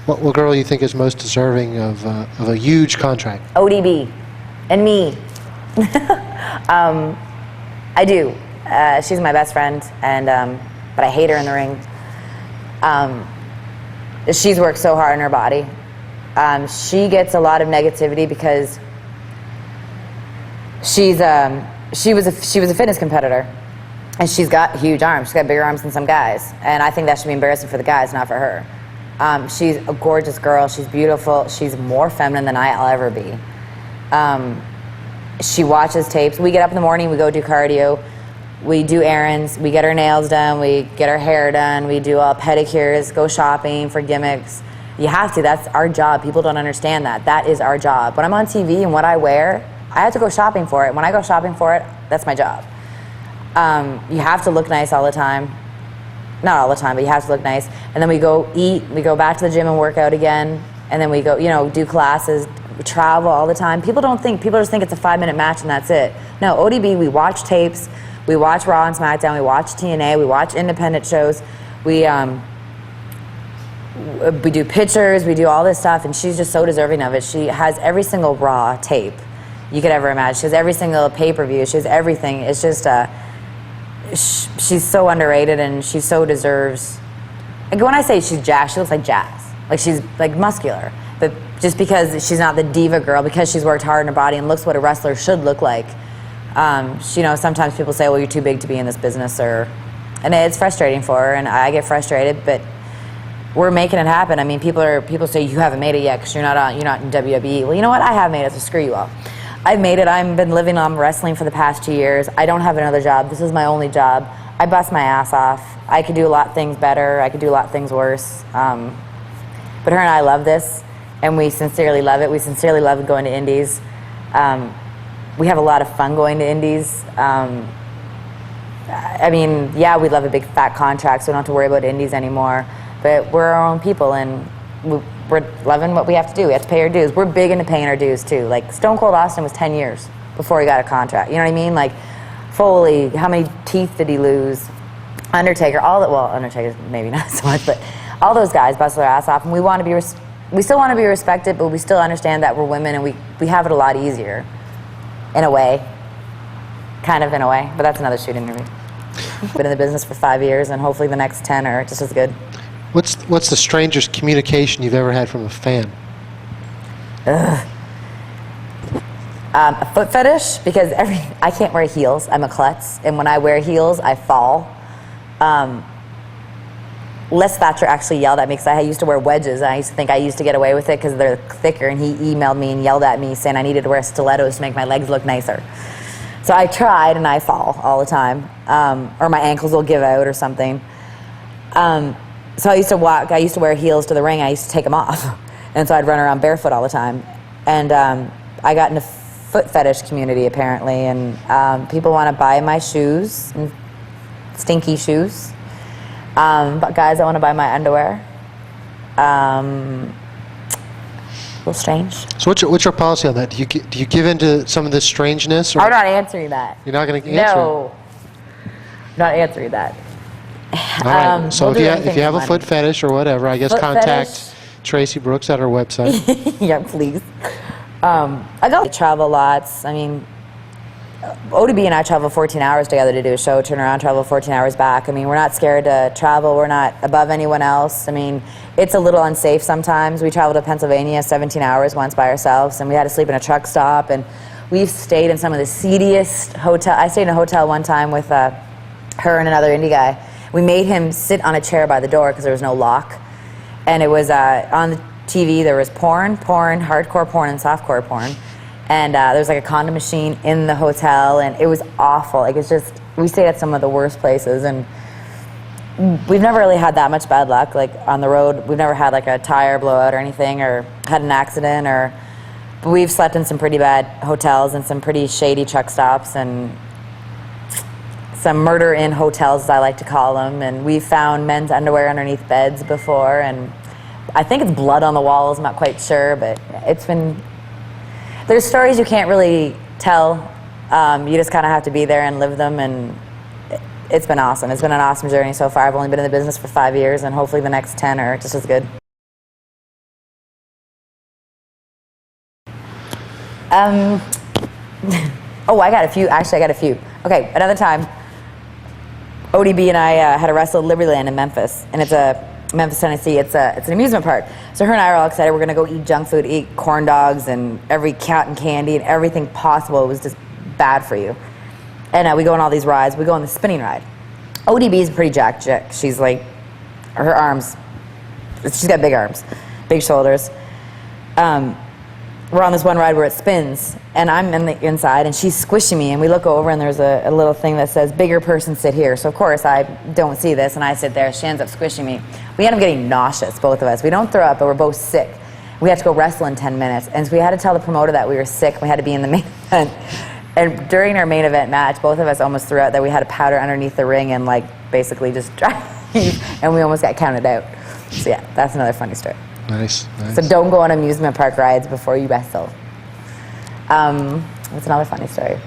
what girl do you think is most deserving of a huge contract? ODB and me. I do. She's my best friend, but I hate her in the ring. She's worked so hard on her body. She gets a lot of negativity because she was a fitness competitor, and she's got huge arms. She's got bigger arms than some guys, and I think that should be embarrassing for the guys, not for her. She's a gorgeous girl. She's beautiful. She's more feminine than I'll ever be. She watches tapes. We get up in the morning, we go do cardio. We do errands, we get our nails done, we get our hair done, we do all pedicures, go shopping for gimmicks. You have to, that's our job. People don't understand that. That is our job. When I'm on TV and what I wear, I have to go shopping for it. When I go shopping for it, that's my job. You have to look nice all the time. Not all the time, but you have to look nice. And then we go eat, we go back to the gym and work out again, and then we go, do classes, we travel all the time. People just think it's a 5-minute match and that's it. No, ODB, we watch tapes, we watch Raw and SmackDown, we watch TNA, we watch independent shows, we do pictures, we do all this stuff, and she's just so deserving of it. She has every single Raw tape you could ever imagine. She has every single pay-per-view, she has everything. It's just, she's so underrated, and she so deserves, like when I say she's Jazz, she looks like Jazz. Like she's like muscular, but just because she's not the diva girl, because she's worked hard in her body and looks what a wrestler should look like. Sometimes people say, well, you're too big to be in this business, and it's frustrating for her, and I get frustrated, but we're making it happen. I mean, people say you haven't made it yet because you're not in WWE. Well, you know what? I have made it, so screw you all. I've made it. I've been living on wrestling for the past 2 years. I don't have another job. This is my only job. I bust my ass off. I could do a lot of things better. I could do a lot of things worse. But her and I love this, and we sincerely love it. We sincerely love going to indies. We have a lot of fun going to indies. Yeah, we love a big fat contract, so we don't have to worry about indies anymore. But we're our own people, and we're loving what we have to do. We have to pay our dues. We're big into paying our dues, too. Like, Stone Cold Austin was 10 years before he got a contract. You know what I mean? Like, Foley, how many teeth did he lose? Undertaker, Undertaker maybe not so much, but all those guys bust their ass off, and we still want to be respected, but we still understand that we're women, and we have it a lot easier, in a way, kind of in a way, but that's another shoot interview. Been in the business for 5 years, and hopefully the next 10 are just as good. What's the strangest communication you've ever had from a fan? A foot fetish, because I can't wear heels. I'm a klutz, and when I wear heels, I fall. Les Thatcher actually yelled at me because I used to wear wedges, and I used to think I used to get away with it because they're thicker, and he emailed me and yelled at me saying I needed to wear stilettos to make my legs look nicer. So I tried, and I fall all the time, or my ankles will give out or something. So I used to wear heels to the ring, I used to take them off, and so I'd run around barefoot all the time. And I got into foot fetish community apparently, and people want to buy my shoes, stinky shoes. But guys that want to buy my underwear. A little strange. So what's your policy on that? Do you give in to some of this strangeness? Or I'm not answering that. You're not going to answer? No. I'm not answering that. All right. So we'll if you have a foot fetish or whatever, I guess contact Traci Brooks at her website. Yeah, please. I travel lots. I mean, ODB and I travel 14 hours together to do a show, turn around, travel 14 hours back. I mean, we're not scared to travel. We're not above anyone else. I mean, it's a little unsafe sometimes. We traveled to Pennsylvania 17 hours once by ourselves, and we had to sleep in a truck stop, and we've stayed in some of the seediest hotel. I stayed in a hotel one time with her and another indie guy. We made him sit on a chair by the door because there was no lock, and it was on the TV. There was porn, hardcore porn, and softcore porn. And there was like a condom machine in the hotel, and it was awful. Like, it's just, we stayed at some of the worst places, and we've never really had that much bad luck. Like, on the road, we've never had like a tire blowout or anything, or had an accident, but we've slept in some pretty bad hotels and some pretty shady truck stops, and some murder in hotels, as I like to call them. And we've found men's underwear underneath beds before, and I think it's blood on the walls, I'm not quite sure, but it's been, there's stories you can't really tell. You just kind of have to be there and live them, and it's been awesome. It's been an awesome journey so far. I've only been in the business for 5 years, and hopefully the next 10 are just as good. Oh, I got a few. Actually, I got a few. Okay, another time, ODB and I had a wrestle at Libertyland in Memphis, and it's Memphis, Tennessee. It's an amusement park. So her and I are all excited. We're gonna go eat junk food, eat corn dogs and every cotton candy and everything possible. It was just bad for you. And we go on all these rides. We go on the spinning ride. ODB is a pretty jacked chick. She's like, her arms, she's got big arms, big shoulders. we're on this one ride where it spins, and I'm in the inside, and she's squishing me, and we look over, and there's a little thing that says, bigger person sit here. So of course I don't see this, and I sit there. She ends up squishing me. We end up getting nauseous, both of us. We don't throw up, but we're both sick. We had to go wrestle in 10 minutes, and so we had to tell the promoter that we were sick. We had to be in the main event. And during our main event match, both of us almost threw out that we had a powder underneath the ring and like basically just drive, and we almost got counted out. So yeah, that's another funny story. Nice, nice. So don't go on amusement park rides before you wrestle. What's another funny story?